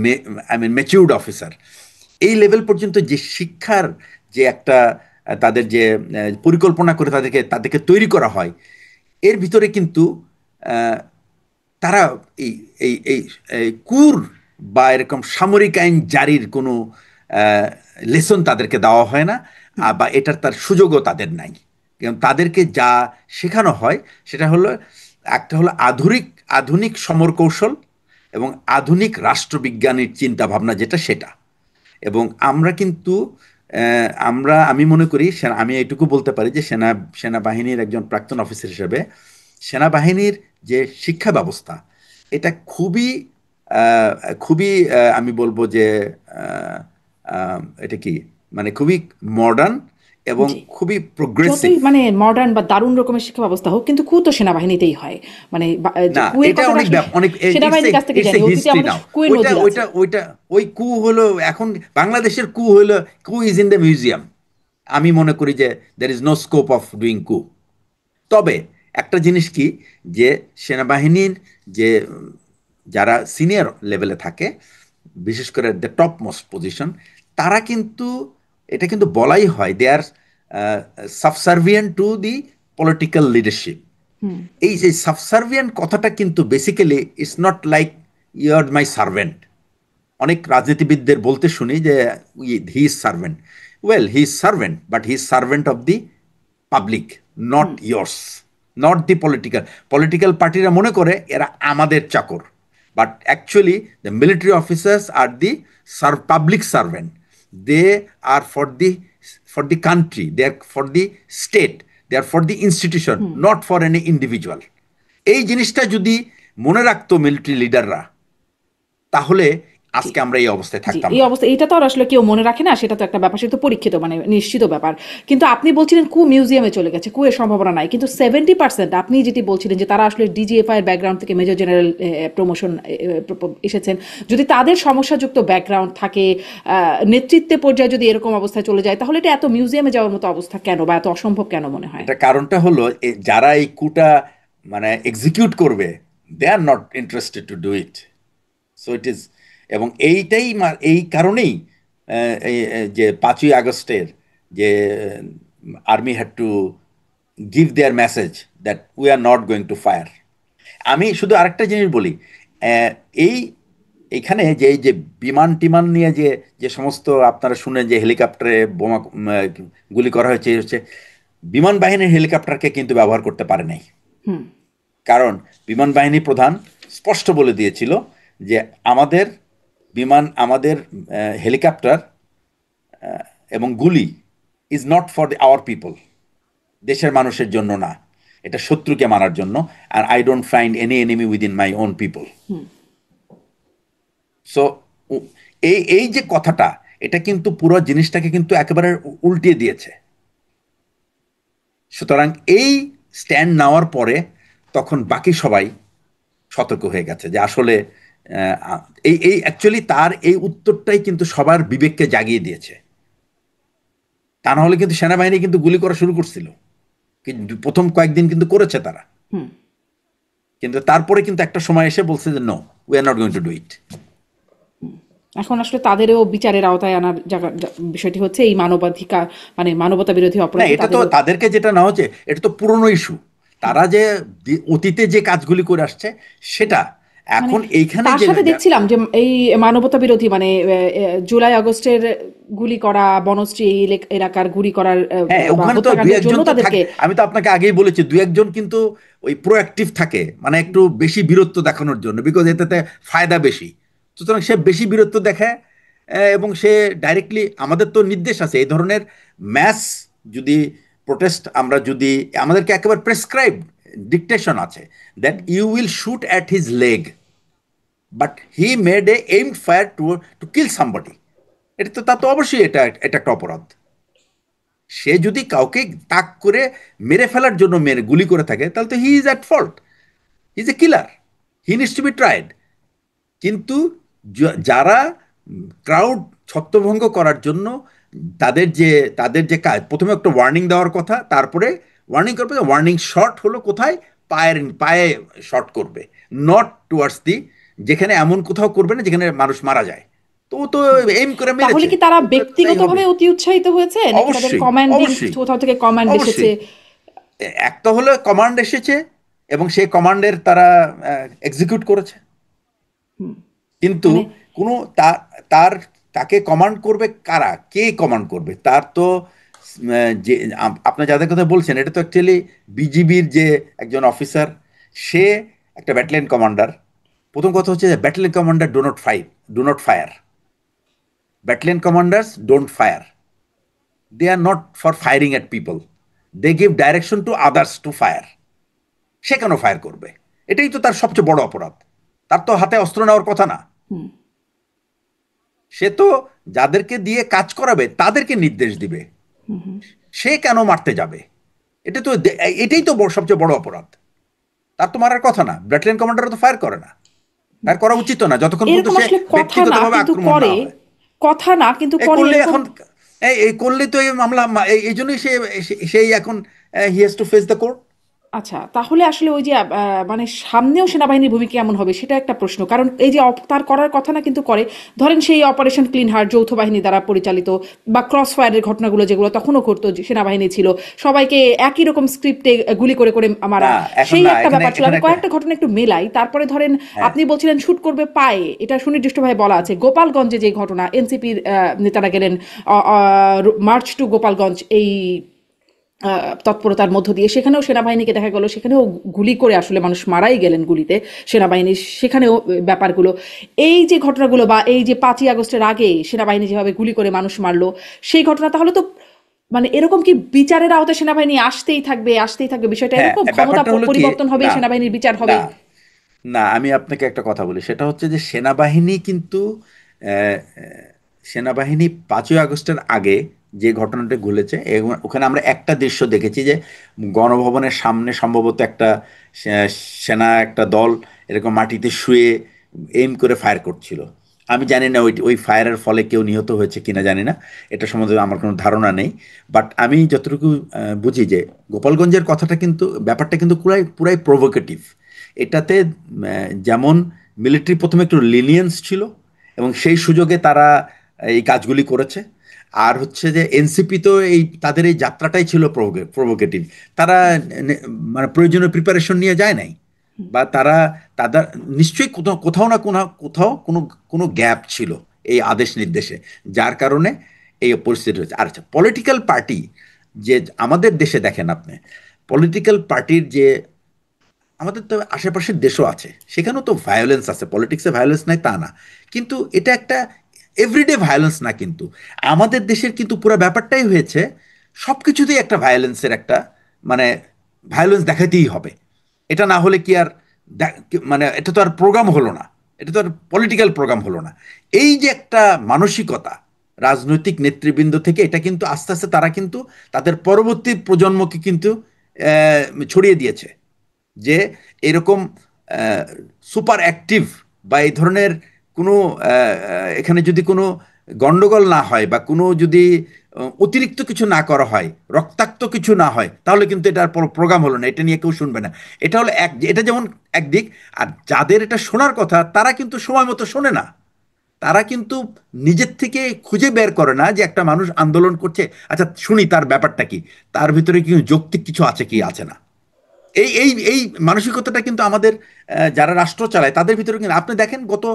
matured officer, এই লেভেল পর্যন্ত যে শিক্ষার যে একটা তাদের যে পরিকল্পনা করে তাদেরকে তাদেরকে তৈরি করা হয়, এর ভিতরে কিন্তু আহ, তারা এই এই এই এই কুর বা এরকম সামরিক আইন জারির কোনো লেসন তাদেরকে দেওয়া হয় না, বা এটার তার সুযোগও তাদের নাই। কারণ তাদেরকে যা শেখানো হয় সেটা হলো, একটা হলো আধুনিক আধুনিক সমর কৌশল এবং আধুনিক রাষ্ট্রবিজ্ঞানের চিন্তা ভাবনা, যেটা সেটা। এবং আমরা কিন্তু আমি মনে করি, আমি এইটুকু বলতে পারি যে সেনাবাহিনীর একজন প্রাক্তন অফিসার হিসেবে সেনাবাহিনীর যে শিক্ষা ব্যবস্থা, এটা খুবই আহ, খুবই আমি বলবো যে আহ, এটা কি, মানে খুবই মডার্ন এবং জি। খুবই প্রোগ্রেসিভ। যতই মানে মডার্ন বা দারুণ রকমের শিক্ষা ব্যবস্থা হোক, কিন্তু কু তো সেনাবাহিনীতেই হয়। মানে যে না, কুয়ের এটা কথাটা অনেক আসলে অনেক সেনাবাহিনীর কাছ থেকে ইটস এ জানি, অতীতে হিস্ট্রি আমাদের নাও। কুয়ের ওইটা নজির আছে। ওইটা ওইটা ওই হলো, এখন বাংলাদেশের হলো, ইজ ইন দ্য মিউজিয়াম। আমি মনে করি যে there is no scope of doing তবে একটা জিনিস কি, যে সেনাবাহিনীর যে যারা সিনিয়র লেভেলে থাকে, বিশেষ করে দ্য টপ মোস্ট পজিশন, তারা কিন্তু, এটা কিন্তু বলাই হয়, they are subservient to the political leadership. এই যে সাবসার্ভিয়েন্ট কথাটা কিন্তু basically it's not like you are my servant. অনেক রাজনীতিবিদদের বলতে শুনি যে he is servant. Well, he is servant, but he is servant of the public, not yours, not the political. Political পার্টিরা মনে করে এরা আমাদের চাকর, but actually the military officers are the public servant. They are for the country, they are for the state, they are for the institution, not for any individual. এই জিনিসটা যদি মনে রাখতো মিলিটারি লিডাররা, তাহলে জি আজকে আমরা এই অবস্থায় জি থাকতাম এই না। অবস্থা এটা তো আর আসলে কেউ মনে রাখে না, সেটা তো একটা ব্যাপার, সেটা তো পরীক্ষিত, মানে নিশ্চিত ব্যাপার। কিন্তু আপনি বলছিলেন কু মিউজিয়ামে চলে গেছে, কু এর সম্ভাবনা নাই, কিন্তু 70% আপনি যেটি বলছিলেন যে তারা আসলে ডিজিএফআই এর ব্যাকগ্রাউন্ড থেকে মেজর জেনারেল প্রমোশন এসেছেন, যদি তাদের সমস্যাযুক্ত ব্যাকগ্রাউন্ড থাকে, নেতৃত্বে পর্যায়ে যদি এরকম অবস্থায় চলে যায়, তাহলে এটা এত মিউজিয়ামে যাওয়ার মতো অবস্থা কেন, বা এত অসম্ভব কেন মনে হয়? এটা কারণটা হলো যারা এই কুটা মানে এক্সিকিউট করবে, they are not interested to do it, so it is. এবং এইটাই এই কারণেই যে 5ই আগস্টের যে army had to give their message that we are not going to fire. আমি শুধু আরেকটা জিনিস বলি, এই এইখানে যে এই যে বিমান টিমান নিয়ে যে যে সমস্ত আপনারা শুনেন যে হেলিকপ্টারে বোমা গুলি করা হয়েছে, হচ্ছে বিমান বাহিনীর হেলিকপ্টারকে কিন্তু ব্যবহার করতে পারে নাই। কারণ বিমান বাহিনী প্রধান স্পষ্ট বলে দিয়েছিল যে আমাদের আমাদের হেলিকপ্টার এবং গুলি is not for our people, দেশের মানুষের জন্য না, এটা শত্রুকে মারার জন্য। আর I don't find any enemy within my own people. So এই যে কথাটা, এটা কিন্তু পুরো জিনিসটাকে কিন্তু একেবারে উল্টিয়ে দিয়েছে। সুতরাং এই স্ট্যান্ড নেওয়ার পরে তখন বাকি সবাই সতর্ক হয়ে গেছে যে আসলে এই অ্যাকচুয়ালি তার এই উত্তরটাই কিন্তু সবার বিবেককে জাগিয়ে দিয়েছে। তা না হলে কিন্তু সেনাবাহিনী কিন্তু গুলি করা শুরু করছিল, কিন্তু প্রথম কয়েকদিন কিন্তু করেছে তারা, কিন্তু তারপরে কিন্তু একটা সময় এসে বলছে যে no, we are not going to do it. এখন আসলে তাদেরও বিচারের আওতায় আনার বিষয়টি হচ্ছে এই মানবাধিকার, মানে মানবতা বিরোধী না, অপরাধ এটা তো তাদেরকে যেটা না হচ্ছে, এটা তো পুরনো ইস্যু। তারা যে অতীতে যে কাজগুলি করে আসছে সেটা মানে এখন এইখানে তার যে সাথে দেখছিলাম যে এই মানবতা বিরোধী, মানে জুলাই আগস্টের গুলি করা, বনশ্রী এই এলাকার গুলি করার হ্যাঁ, বা ওখানে তো দুই হত্যাকাণ্ডের একজন জন্য তো তাদেরকে, থাকে। আমি তো আপনাকে আগেই বলেছি, দুই একজন কিন্তু ওই প্রোঅ্যাক্টিভ থাকে, মানে একটু বেশি বীরত্ব দেখানোর জন্য, বিকজ এটাতে ফায়দা বেশি। সুতরাং সে বেশি বীরত্ব দেখায়, এবং সে ডাইরেক্টলি, আমাদের তো নির্দেশ আছে এই ধরনের ম্যাস যদি প্রোটেস্ট, আমরা যদি, আমাদেরকে একেবারে প্রেসক্রাইব ডিকটেশন আছে that you will shoot at his leg, but he made a aimed fire to to kill somebody. এটা তো, তা তো অবশ্যই এটা এটা একটা অপরাধ। সে যদি কাউকে তাক করে মেরে ফেলার জন্য গুলি করে থাকে, তাহলে তো he is at fault, he is a killer, he needs to be tried. কিন্তু যারা ক্রাউড ছত্রভঙ্গ করার জন্য তাদের যে কাজ, প্রথমে একটা ওয়ার্নিং দেওয়ার কথা, তারপরে ওয়ার্নিং করবে, ওয়ার্নিং শট হলো কোথায়, পায়ে শট করবে, নট টুয়ার্ডস দি, যেখানে এমন কোথাও করবে না যেখানে মানুষ মারা যায়। তো ও তো এইম করে তাহলে মেরেছে, কি তারা তাই হবে। ব্যক্তিগতভাবে অতি উৎসাহিত হয়েছে, নাকি তাদের অবশ্যই, কমান্ডিং অবশ্যই, কোথাও থেকে কমান্ড এসেছে? অবশ্যই। একটা হলো কমান্ড এসেছে এবং সেই কমান্ডের তারা এক্সিকিউট করেছে, কিন্তু মানে কোনো তার তাকে কমান্ড করবে কারা, কে কমান্ড করবে, তার তো যে আপনি যাদের কথা বলছেন, এটা তো অ্যাকচুয়ালি বিজিবির যে একজন অফিসার, সে একটা ব্যাটালিয়ন কমান্ডার। প্রথম কথা হচ্ছে যে battalion commander do not fire, battalion commanders don't fire, they are not for firing at people, they give direction to others to fire. সে কেন ফায়ার করবে? এটাই তো তার সবচেয়ে বড় অপরাধ। তার তো হাতে অস্ত্র নেওয়ার কথা না, সে তো যাদেরকে দিয়ে কাজ করাবে তাদেরকে নির্দেশ দিবে, সে কেন মারতে যাবে? এটা তো এটাই তো সবচেয়ে বড় অপরাধ। তার তো মারার কথা না, ব্যাটালিয়ন কমান্ডার তো ফায়ার করে না, ফায়ার করা উচিত না যতক্ষণ পর্যন্ত এরকম সে আসলে কথা না ব্যক্তিগতভাবে কিন্তু আক্রমণ না করে, হয়। কথা না কিন্তু এই করে করলে এরকম। এখন, এই করলে তো এই মামলা, এই জন্যই সেই এখন he has to face the court. আচ্ছা, তাহলে আসলে ওই যে মানে সামনেও সেনাবাহিনীর ভূমিকা কেমন হবে সেটা একটা প্রশ্ন। কারণ এই যে তার করার কথা না কিন্তু করে। ধরেন সেই অপারেশন ক্লিন হার্ট যৌথ বাহিনী দ্বারা পরিচালিত বা ক্রস ফায়ারের ঘটনাগুলো যেগুলো তখনও ঘটতো, যে সেনাবাহিনী ছিল সবাইকে একই রকম স্ক্রিপ্টে গুলি করে করে মারা, না এখন সেই না একটা এখানে ব্যাপার ছিল। এখানে আমি একটা কয়েকটা ঘটনা একটু মেলাই, তারপরে ধরেন হ্যাঁ আপনি বলছিলেন শুট করবে পায়ে, এটা সুনির্দিষ্টভাবে বলা আছে। গোপালগঞ্জে যে ঘটনা, এনসিপির নেতারা গেলেন মার্চ টু গোপালগঞ্জ এই তৎপরতার মধ্য দিয়ে, সেখানেও সেনাবাহিনীকে দেখা গেল সেখানেও গুলি করে আসলে মানুষ মারাই গেলেন গুলিতে সেনাবাহিনী, সেখানেও ব্যাপারগুলো, এই যে ঘটনাগুলো বা এই যে 5ই আগস্টের আগে সেনাবাহিনী যেভাবে গুলি করে মানুষ মারলো সেই ঘটনা, তাহলে তো মানে এরকম কি বিচারের আওতায় সেনাবাহিনী আসতেই থাকবে আসতেই থাকবে, বিষয়টা হ্যাঁ এরকম ক্ষমতা ব্যাপারটা হলো কি পরিবর্তন হবে, না সেনাবাহিনীর বিচার হবে? না না আমি আপনাকে একটা কথা বলি, সেটা হচ্ছে যে সেনাবাহিনী কিন্তু আহ, আহ, সেনাবাহিনী 5ই আগস্টের আগে যে ঘটনাটা ঘটেছে ওখানে আমরা একটা দৃশ্য দেখেছি যে গণভবনের সামনে সম্ভবত একটা সেনা একটা দল এরকম মাটিতে শুয়ে এইম করে ফায়ার করছিল। আমি জানি না ওই ওই ফায়ারের ফলে কেউ নিহত হয়েছে কিনা জানি না, এটা সম্বন্ধে আমার কোনো ধারণা নেই। বাট আমি যতটুকু বুঝি যে গোপালগঞ্জের কথাটা কিন্তু ব্যাপারটা কিন্তু পুরাই পুরাই প্রভোকেটিভ। এটাতে যেমন মিলিটারি প্রথমে একটু লিনিয়েন্স ছিল এবং সেই সুযোগে তারা এই কাজগুলি করেছে। আর হচ্ছে যে এনসিপি তো এই তাদের এই যাত্রাটাই ছিল প্রভোকেটিভ। তারা নে- মানে প্রয়োজনীয় প্রিপারেশন নিয়ে যায় নাই, বা তারা তাদের নিশ্চয়ই কোথাও কোথাও না কোনো কোথাও কোনো কোনো গ্যাপ ছিল এই আদেশ নির্দেশে, যার কারণে এই পরিস্থিতি হয়েছে। আর আচ্ছা, পলিটিক্যাল পার্টি যে আমাদের দেশে দেখেন আপনি, পলিটিক্যাল পার্টির যে আমাদের তো আশেপাশের দেশও আছে, সেখানেও তো ভায়োলেন্স আছে, পলিটিক্সে ভায়োলেন্স নাই তা না, কিন্তু এটা একটা এভরিডে ভায়োলেন্স না কিন্তু। আমাদের দেশের কিন্তু পুরো ব্যাপারটাই হয়েছে সব কিছুতেই একটা ভায়োলেন্সের একটা মানে ভায়োলেন্স দেখাতেই হবে। এটা না হলে কি আর মানে এটা তো আর প্রোগ্রাম হলো না, এটা তো আর পলিটিক্যাল প্রোগ্রাম হলো না। এই যে একটা মানসিকতা রাজনৈতিক নেতৃবৃন্দ থেকে, এটা কিন্তু আস্তে আস্তে তারা কিন্তু তাদের পরবর্তী প্রজন্মকে কিন্তু ছড়িয়ে দিয়েছে যে এরকম সুপার অ্যাক্টিভ বা এই ধরনের কোনো এখানে যদি কোনো গন্ডগোল না হয় বা কোনো যদি অতিরিক্ত কিছু না করা হয়, রক্তাক্ত কিছু না হয়, তাহলে কিন্তু এটার প্রোগ্রাম হলো না, এটা নিয়ে কেউ শুনবে না। এটা হলো এটা যেমন একদিক। আর যাদের এটা শোনার কথা তারা কিন্তু সময় মতো শোনে না, তারা কিন্তু নিজের থেকে খুঁজে বের করে না যে একটা মানুষ আন্দোলন করছে, আচ্ছা শুনি তার ব্যাপারটা কি, তার ভিতরে কি যৌক্তিক কিছু আছে কি আছে না। এই এই এই মানসিকতাটা কিন্তু আমাদের যারা রাষ্ট্র চালায় তাদের ভিতরে কিন্তু আপনি দেখেন গত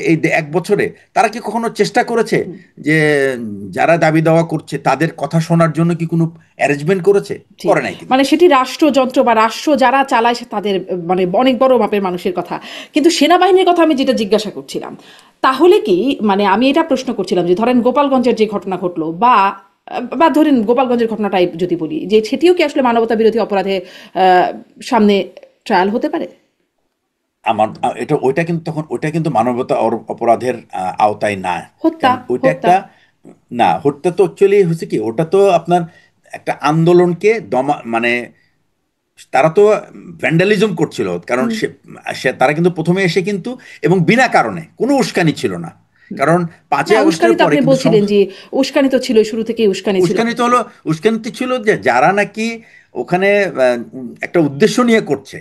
এই 1 বছরে তারা কি কখনো চেষ্টা করেছে যে যারা দাবি দাওয়া করছে তাদের কথা শোনার জন্য কি কোনো অ্যারেঞ্জমেন্ট করেছে? জি, করে নাই কিন্তু। মানে সেটি রাষ্ট্রযন্ত্র বা রাষ্ট্র যারা চালায় তাদের মানে অনেক বড় মাপের মানুষের কথা। কিন্তু সেনাবাহিনীর কথা আমি যেটা জিজ্ঞাসা করছিলাম, তাহলে কি মানে আমি এটা প্রশ্ন করছিলাম যে ধরেন গোপালগঞ্জের যে ঘটনা ঘটলো বা বা ধরেন গোপালগঞ্জের ঘটনাটাই যদি বলি, যে সেটিও কি আসলে মানবতা বিরোধী অপরাধে সামনে ট্রায়াল হতে পারে? আমার এটা ওইটা কিন্তু তখন ওইটা কিন্তু মানবতা অপরাধের আওতায় না। হত্যা, কারণ ওইটা হত্যা। একটা না, হত্যা তো অ্যাকচুয়ালি হচ্ছে কি, ওটা তো আপনার একটা আন্দোলনকে দমা মানে তারা তো ভ্যান্ডালিজম করছিল, কারণ সে তারা কিন্তু প্রথমে এসে কিন্তু এবং বিনা কারণে কোনো উস্কানি ছিল না। কারণ পাঁচই হ্যাঁ, আগস্টের উস্কানি তো পরে আপনি কিন্তু বলছিলেন যে উস্কানি তো ছিল, শুরু থেকেই উস্কানি ছিল। উস্কানিতে হলো, উস্কানিতে ছিল যে যারা নাকি ওখানে একটা উদ্দেশ্য নিয়ে করছে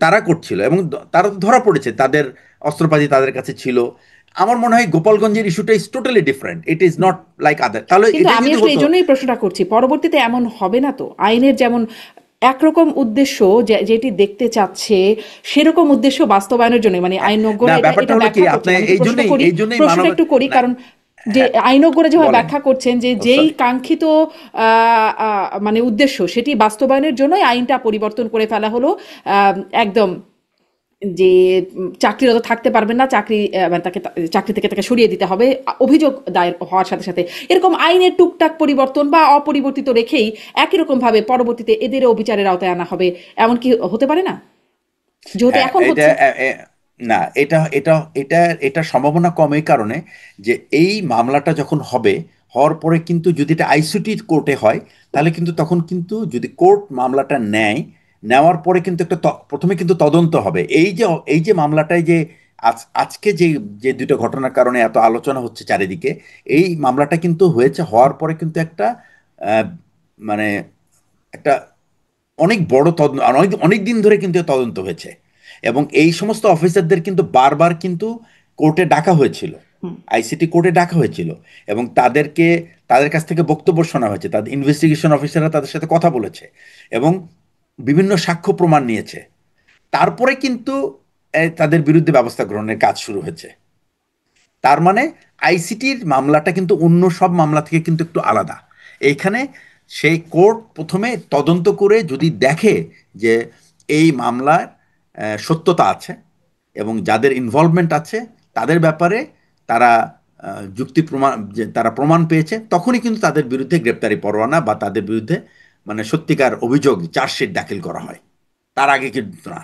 তারা করছিল এবং তারা তো ধরা পড়েছে, তাদের অস্ত্রপাতি তাদের কাছে ছিল। আমার মনে হয় গোপালগঞ্জের ইস্যুটা is totally different, it is not like other. তাহলে কিন্তু এটাই আমি যদি আসলে এই হতো জন্যই প্রশ্নটা করছি, পরবর্তীতে এমন হবে না তো? আইনের যেমন একরকম উদ্দেশ্য যেটি দেখতে চাচ্ছে, সেরকম উদ্দেশ্য বাস্তবায়নের জন্য মানে হ্যাঁ, না আইনজ্ঞরা এটা ব্যাপারটা এটা হলো কি ব্যাখ্যা করছেন। আপনার আমি একটু এই প্রশ্নটা জন্যই করি, এই জন্যই প্রশ্নটা মানব একটু করি, না কারণ যে হ্যাঁ আইনজ্ঞরা যেভাবে বলেন। ব্যাখ্যা করছেন যে ও যেই সরি। কাঙ্ক্ষিত মানে উদ্দেশ্য সেটি বাস্তবায়নের জন্যই আইনটা পরিবর্তন করে ফেলা হলো। একদম যে চাকরিরত থাকতে পারবেন না, চাকরি মানে তাকে চাকরি থেকে তাকে সরিয়ে দিতে হবে অভিযোগ দায়ের হওয়ার সাথে সাথে, এরকম আইনের টুকটাক পরিবর্তন বা অপরিবর্তিত রেখেই একই রকম ভাবে পরবর্তীতে এদেরও বিচারের আওতায় আনা হবে, এমন কি হতে পারে না, যেহেতু হ্যাঁ এখন এটা হচ্ছে? না এটা এটা এটা এটা সম্ভাবনা কম এই কারণে যে এই মামলাটা যখন হবে, হওয়ার পরে কিন্তু যদি এটা আইসিটি কোর্টে হয়, তাহলে কিন্তু তখন কিন্তু যদি কোর্ট মামলাটা নেয়, নেওয়ার পরে কিন্তু একটা প্রথমে কিন্তু তদন্ত হবে। এই যে মামলাটায় যে আজকে যে যে দুটো ঘটনার কারণে এত আলোচনা হচ্ছে চারিদিকে, এই মামলাটা কিন্তু হয়েছে, হওয়ার পরে কিন্তু একটা আহ, মানে একটা অনেক বড় তদন্ত, অনেক অনেক দিন ধরে কিন্তু তদন্ত হয়েছে, এবং এই সমস্ত অফিসারদের কিন্তু বারবার কিন্তু কোর্টে ডাকা হয়েছিল, হুম। আইসিটি কোর্টে ডাকা হয়েছিল, এবং তাদের কাছ থেকে বক্তব্য শোনা হয়েছে, তাদের ইনভেস্টিগেশন অফিসাররা তাদের সাথে কথা বলেছে এবং বিভিন্ন সাক্ষ্য প্রমাণ নিয়েছে। তারপরে কিন্তু তাদের বিরুদ্ধে ব্যবস্থা গ্রহণের কাজ শুরু হয়েছে। তার মানে আইসিটির মামলাটা কিন্তু অন্য সব মামলা থেকে কিন্তু একটু আলাদা। এইখানে সেই কোর্ট প্রথমে তদন্ত করে যদি দেখে যে এই মামলার সত্যতা আছে এবং যাদের ইনভলভমেন্ট আছে তাদের ব্যাপারে তারা যুক্তি প্রমাণ, যে তারা প্রমাণ পেয়েছে, তখনই কিন্তু তাদের বিরুদ্ধে গ্রেপ্তারি পরোয়ানা বা তাদের বিরুদ্ধে মানে সত্যিকার অভিযোগ চার্জশিট দাখিল করা হয়। তার আগে কিন্তু না,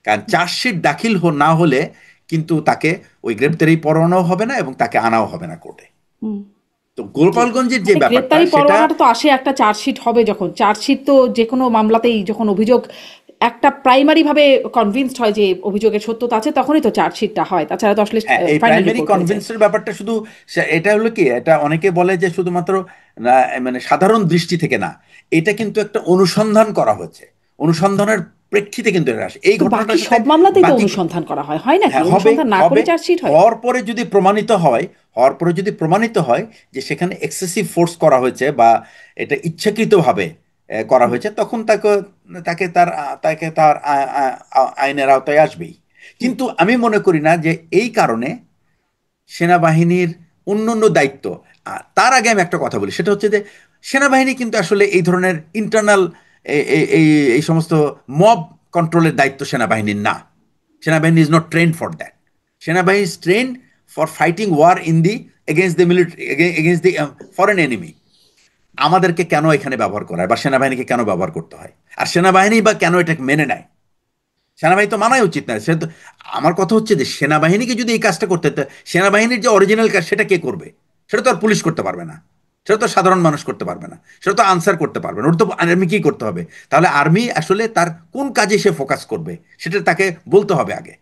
কারণ চার্জশিট দাখিল না হলে কিন্তু তাকে ওই গ্রেপ্তারি পরোয়ানাও হবে না এবং তাকে আনাও হবে না কোর্টে। হুম। তো জি। গোপালগঞ্জের যে মানে ব্যাপারটা গ্রেপ্তারি সেটা পরোয়ানাটা তো আসে একটা চার্জশিট হবে যখন, চার্জশিট তো যে কোনো মামলাতেই যখন অভিযোগ একটা প্রাইমারি ভাবে কনভিন্সড হয় যে অভিযোগের সত্যতা আছে, তখনই তো চার্জশিটটা হয়, তাছাড়া তো আসলে হ্যাঁ, এই ফাইনাল প্রাইমারি রিপোর্ট হয়ে যায়। কনভিন্সের ব্যাপারটা শুধু এটা হলো কি, এটা অনেকে বলে যে শুধুমাত্র না, মানে সাধারণ দৃষ্টি থেকে না, এটা কিন্তু একটা অনুসন্ধান করা হয়েছে, অনুসন্ধানের প্রেক্ষিতে কিন্তু এটা আসে এই তো বাকি ঘটনাটার সাথে। সব মামলাতেই তো বাকি, অনুসন্ধান করা হয়, হয় নাকি? হ্যাঁ, হবে অনুসন্ধান না করে হবে চার্জশিট হয়? হওয়ার পরে যদি প্রমাণিত হয়, হওয়ার পরে যদি প্রমাণিত হয় যে সেখানে এক্সেসিভ ফোর্স করা হয়েছে বা এটা ইচ্ছাকৃতভাবে করা হুম। হয়েছে, তখন তাকে তাকে তার তাকে তার আইনের আওতায় আসবেই। হুম। কিন্তু আমি মনে করি না যে এই কারণে সেনাবাহিনীর অন্য অন্য দায়িত্ব। তার আগে আমি একটা কথা বলি, সেটা হচ্ছে যে সেনাবাহিনী কিন্তু আসলে এই ধরনের ইন্টারনাল এই এই সমস্ত মব কন্ট্রোলের দায়িত্ব সেনাবাহিনীর না। সেনাবাহিনী is not trained for that. সেনাবাহিনী is trained for fighting war in the against the military, against the foreign enemy. আমাদেরকে কেন এখানে ব্যবহার করা হয় বা সেনাবাহিনীকে কেন ব্যবহার করতে হয়, আর সেনাবাহিনী বা কেন এটাকে মেনে নেয়? সেনাবাহিনী তো মানাই উচিত না সে তো। আমার কথা হচ্ছে যে সেনাবাহিনীকে যদি এই কাজটা করতে হতো, সেনাবাহিনীর যে অরিজিনাল কাজ সেটা কে করবে? সেটা তো আর পুলিশ করতে পারবে না, সেটা তো সাধারণ মানুষ করতে পারবে না, সেটা তো আনসার করতে পারবে না, ওটা তো আর্মি কি করতে হবে? তাহলে আর্মি আসলে তার কোন কাজে সে ফোকাস করবে সেটা তাকে বলতে হবে আগে।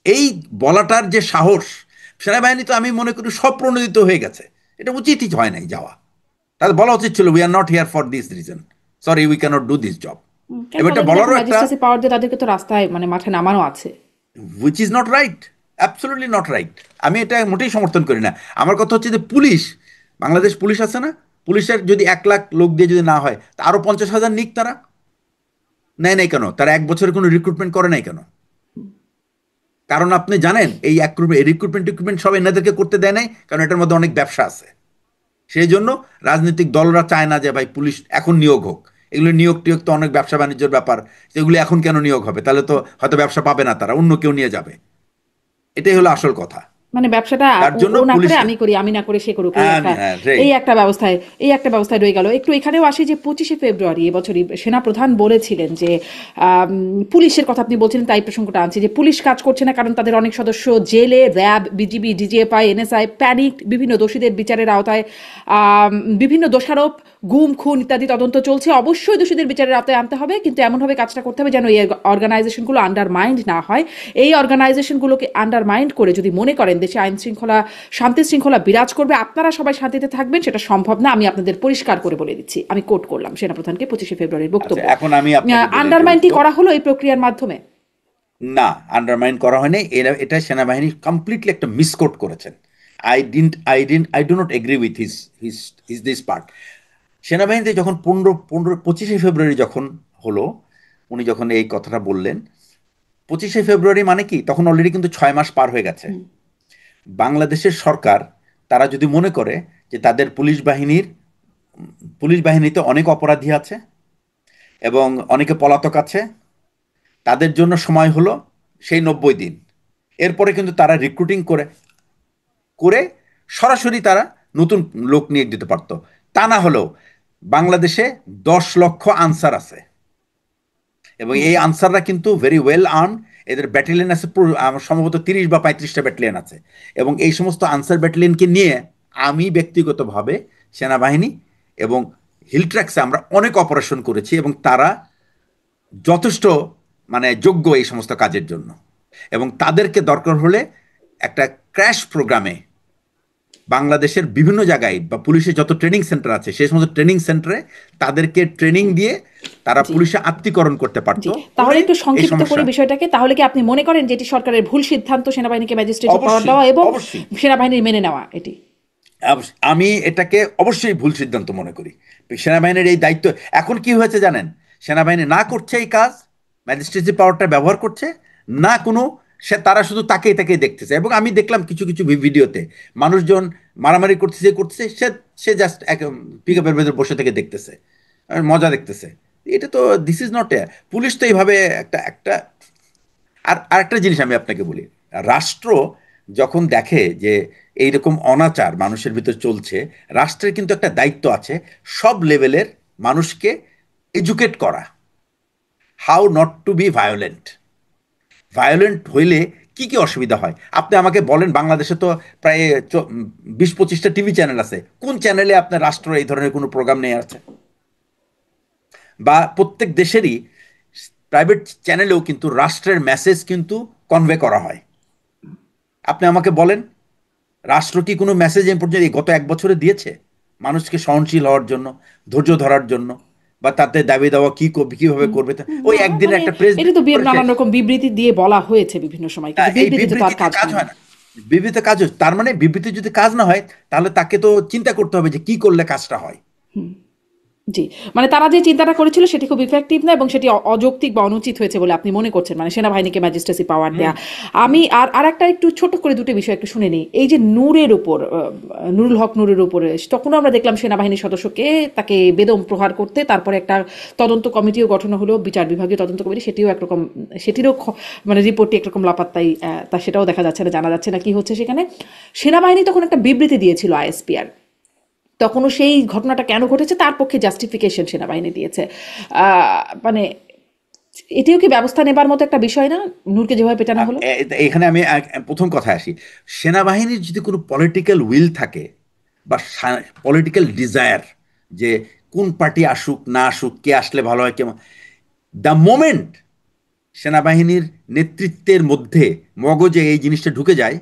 এই বলাটার যে সাহস, সেনাবাহিনী তো আমি মনে করি সব প্রণোদিত হয়ে গেছে, এটা উচিতই হয় নাই যাওয়া। তাদের বলা উচিত ছিল we are not here for this reason, sorry we cannot do this job. কেন এবার এটা বলেন তো, দেখো বলারও একটা, ম্যাজিস্ট্রেসি পাওয়ার দিয়ে তাদেরকে তো রাস্তায় মানে মাঠে নামানো আছে। Which is not right, absolutely not right. আমি এটা মোটেই সমর্থন করি না। আমার কথা হচ্ছে যে পুলিশ, বাংলাদেশ পুলিশ আছে না, পুলিশের যদি 1 লাখ লোক দিয়ে যদি না হয়, তা আরো 50,000 নিক, তারা নেয় নাই কেন? তারা 1 বছরের কোনো রিক্রুটমেন্ট করে নাই কেন? কারণ আপনি জানেন এই রিক্রুটমেন্ট সব এনাদেরকে করতে দেয় নাই, কারণ এটার মধ্যে অনেক ব্যবসা আছে। সেই জন্য রাজনৈতিক দলরা চায় না যে ভাই পুলিশ এখন নিয়োগ হোক। এগুলো নিয়োগ টিয়োগ তো অনেক ব্যবসা বাণিজ্যের ব্যাপার, এগুলো এখন কেন নিয়োগ হবে? তাহলে তো হয়তো ব্যবসা পাবে না, তারা অন্য কেউ নিয়ে যাবে। এটাই হলো আসল কথা। মানে ব্যবসাটা তার ও জন্য ও না করে পুলিশকে, আমি করি, আমি না করে সে করুক, এই হ্যাঁ একটা, হ্যাঁ এই রাইট। একটা ব্যবস্থায়, এই একটা ব্যবস্থায় রয়ে গেল। একটু এখানেও আসি যে 25শে ফেব্রুয়ারি এবছরই সেনাপ্রধান বলেছিলেন যে পুলিশের কথা আপনি বলছিলেন, তাই প্রসঙ্গটা আনছি, যে পুলিশ কাজ করছে না কারণ তাদের অনেক সদস্য জেলে, RAB, BGB, DGFI, NSI panic, বিভিন্ন দোষীদের বিচারের আওতায়, বিভিন্ন দোষারোপ, গুম, খুন ইত্যাদি তদন্ত চলছে। অবশ্যই দোষীদের বিচারের আওতায় আনতে হবে, কিন্তু এমনভাবে কাজটা করতে হবে যেন এই অর্গানাইজেশনগুলো আন্ডারমাইন্ড না হয়। এই অর্গানাইজেশনগুলোকে আন্ডারমাইন্ড করে যদি মনে করেন দেশে আইন শৃঙ্খলা, শান্তি শৃঙ্খলা বিরাজ করবে, আপনারা সবাই শান্তিতে থাকবেন, সেটা সম্ভব না। আমি আপনাদের পরিষ্কার করে বলে দিচ্ছি। আমি কোট করলাম সেনাপ্রধানকে 25শে ফেব্রুয়ারির আচ্ছা, বক্তব্য। এখন আমি আপনাকে বলি এটার আন্ডারমাইনটি উত্তর। করা হলো এই প্রক্রিয়ার মাধ্যমে। না, আন্ডারমাইন করা হয়নি, এটা সেনাবাহিনী কমপ্লিটলি একটা মিসকোট করেছেন। I do not agree with his his this part. সেনাবাহিনীতে যখন 25শে ফেব্রুয়ারি যখন হলো, উনি যখন এই কথাটা বললেন, 25শে ফেব্রুয়ারি মানে কি, তখন অলরেডি কিন্তু 6 মাস পার হয়ে গেছে। হুম। বাংলাদেশের সরকার, তারা যদি মনে করে যে তাদের পুলিশ বাহিনীতে অনেক অপরাধী আছে এবং অনেকে পলাতক আছে, তাদের জন্য সময় হলো সেই 90 দিন। এরপরে কিন্তু তারা রিক্রুটিং করে করে সরাসরি তারা নতুন লোক নিয়োগ দিতে পারতো। তা না হলেও বাংলাদেশে 10 লক্ষ আনসার আছে এবং হুম। এই আনসাররা কিন্তু ভেরি ওয়েল আর্ন। এদের ব্যাটালিয়ন আছে সম্ভবত 30 বা 35টা ব্যাটালিয়ন আছে, এবং এই সমস্ত আনসার ব্যাটালিয়নকে নিয়ে আমি ব্যক্তিগতভাবে সেনাবাহিনী এবং হিলট্র্যাক্সে আমরা অনেক অপারেশন করেছি, এবং তারা যথেষ্ট মানে যোগ্য এই সমস্ত কাজের জন্য। এবং তাদেরকে দরকার হলে একটা ক্র্যাশ প্রোগ্রামে বাংলাদেশের বিভিন্ন জায়গায় বা পুলিশের যত ট্রেনিং সেন্টার আছে সেই সমস্ত ট্রেনিং সেন্টারে তাদেরকে ট্রেনিং দিয়ে তারা জি পুলিশে আত্মীকরণ করতে জি পারতো, তাহলে করে একটু এই সংক্ষিপ্ত করে সমস্যা। বিষয়টাকে, তাহলে কি আপনি মনে করেন যে এটি সরকারের ভুল সিদ্ধান্ত সেনাবাহিনীকে ম্যাজিস্ট্রেসি পাওয়ার অবশ্যই, দেওয়া এবং অবশ্যই। সেনাবাহিনীর মেনে নেওয়া এটি? আমি এটাকে অবশ্যই ভুল সিদ্ধান্ত মনে করি। সেনাবাহিনীর এই দায়িত্ব এখন কি হয়েছে জানেন, সেনাবাহিনী না করছে এই কাজ, ম্যাজিস্ট্রেসি পাওয়ারটা ব্যবহার করছে না কোনো, সে তারা শুধু তাকেই তাকেই দেখতেছে। এবং আমি দেখলাম কিছু কিছু ভিডিওতে মানুষজন মারামারি করতেছে করতেছে, সে সে জাস্ট এক পিক আপের ভেতর বসে থেকে দেখতেছে, আর মজা দেখতেছে। এটা তো this is not a, police তো এইভাবে একটা একটা আর আরেকটা জিনিস আমি আপনাকে বলি, রাষ্ট্র যখন দেখে যে এইরকম অনাচার মানুষের ভিতর চলছে, রাষ্ট্রের কিন্তু একটা দায়িত্ব আছে সব লেভেলের মানুষকে এডুকেট করা, how not to be violent. Violent হইলে কি কি অসুবিধা হয় আপনি আমাকে বলেন। বাংলাদেশে তো প্রায় 20-25টা টিভি চ্যানেল আছে, কোন চ্যানেলে আপনার রাষ্ট্র এই ধরনের কোনো প্রোগ্রাম নিয়ে আসছে? বা প্রত্যেক দেশেরই প্রাইভেট চ্যানেলেও কিন্তু রাষ্ট্রের মেসেজ কিন্তু কনভে করা হয়। আপনি আমাকে বলেন, রাষ্ট্র কি কোনো মেসেজ এ পর্যন্ত এই গত 1 বছরে দিয়েছে মানুষকে সহনশীল হওয়ার জন্য, ধৈর্য ধরার জন্য, বা তাতে দাবি দেওয়া কি কিভাবে করবে? ওই না একদিনের মানে একটা প্রেস এটা তো করে নানান শেষ। রকম বিবৃতি দিয়ে বলা হয়েছে বিভিন্ন সময়, কিন্তু এই বিবৃতিতে তো আর বিবৃতিতে কাজ কাজ হয় না। হয় না, বিবৃতিতে কাজ হয়, তার মানে বিবৃতি যদি কাজ না হয় তাহলে তাকে তো চিন্তা করতে হবে যে কি করলে কাজটা হয়। জি, মানে তারা যে চিন্তাটা করেছিল সেটি খুব ইফেক্টিভ না এবং সেটি অযৌক্তিক বা অনুচিত হয়েছে বলে আপনি মনে করছেন, মানে সেনাবাহিনীকে ম্যাজিস্ট্রেসি পাওয়ার হুম, দেয়া। আমি আর একটা একটু ছোট করে দুটো বিষয় একটু শুনে নিই। এই যে নূরের উপর নুরুল হক নূরের উপরে তখনও আমরা দেখলাম সেনাবাহিনীর সদস্যকে তাকে বেদম প্রহার করতে, তারপরে একটা তদন্ত কমিটিও গঠন হলো, বিচার বিভাগীয় তদন্ত কমিটি, সেটিও একরকম, সেটিরও মানে রিপোর্টটি একরকম লাপাত্তাই, তা সেটাও দেখা যাচ্ছে না, জানা যাচ্ছে না কি হচ্ছে সেখানে। সেনাবাহিনী তখন একটা বিবৃতি দিয়েছিল আইএসপিআর, তখনও সেই ঘটনাটা কেন ঘটেছে তার পক্ষে জাস্টিফিকেশন সেনাবাহিনী দিয়েছে। মানে এটিও কি ব্যবস্থা নেবার মতো একটা বিষয় না, নূরকে যেভাবে পেটানো হলো? এখানে আমি প্রথম কথায় আসি। সেনাবাহিনীর যদি কোনো পলিটিক্যাল উইল থাকে বা পলিটিক্যাল ডিজায়ার, যে কোন পার্টি আসুক না আসুক, কে আসলে ভালো হয়, কেমন, দ্য মোমেন্ট সেনাবাহিনীর নেতৃত্বের মধ্যে মগজে এই জিনিসটা ঢুকে যায়,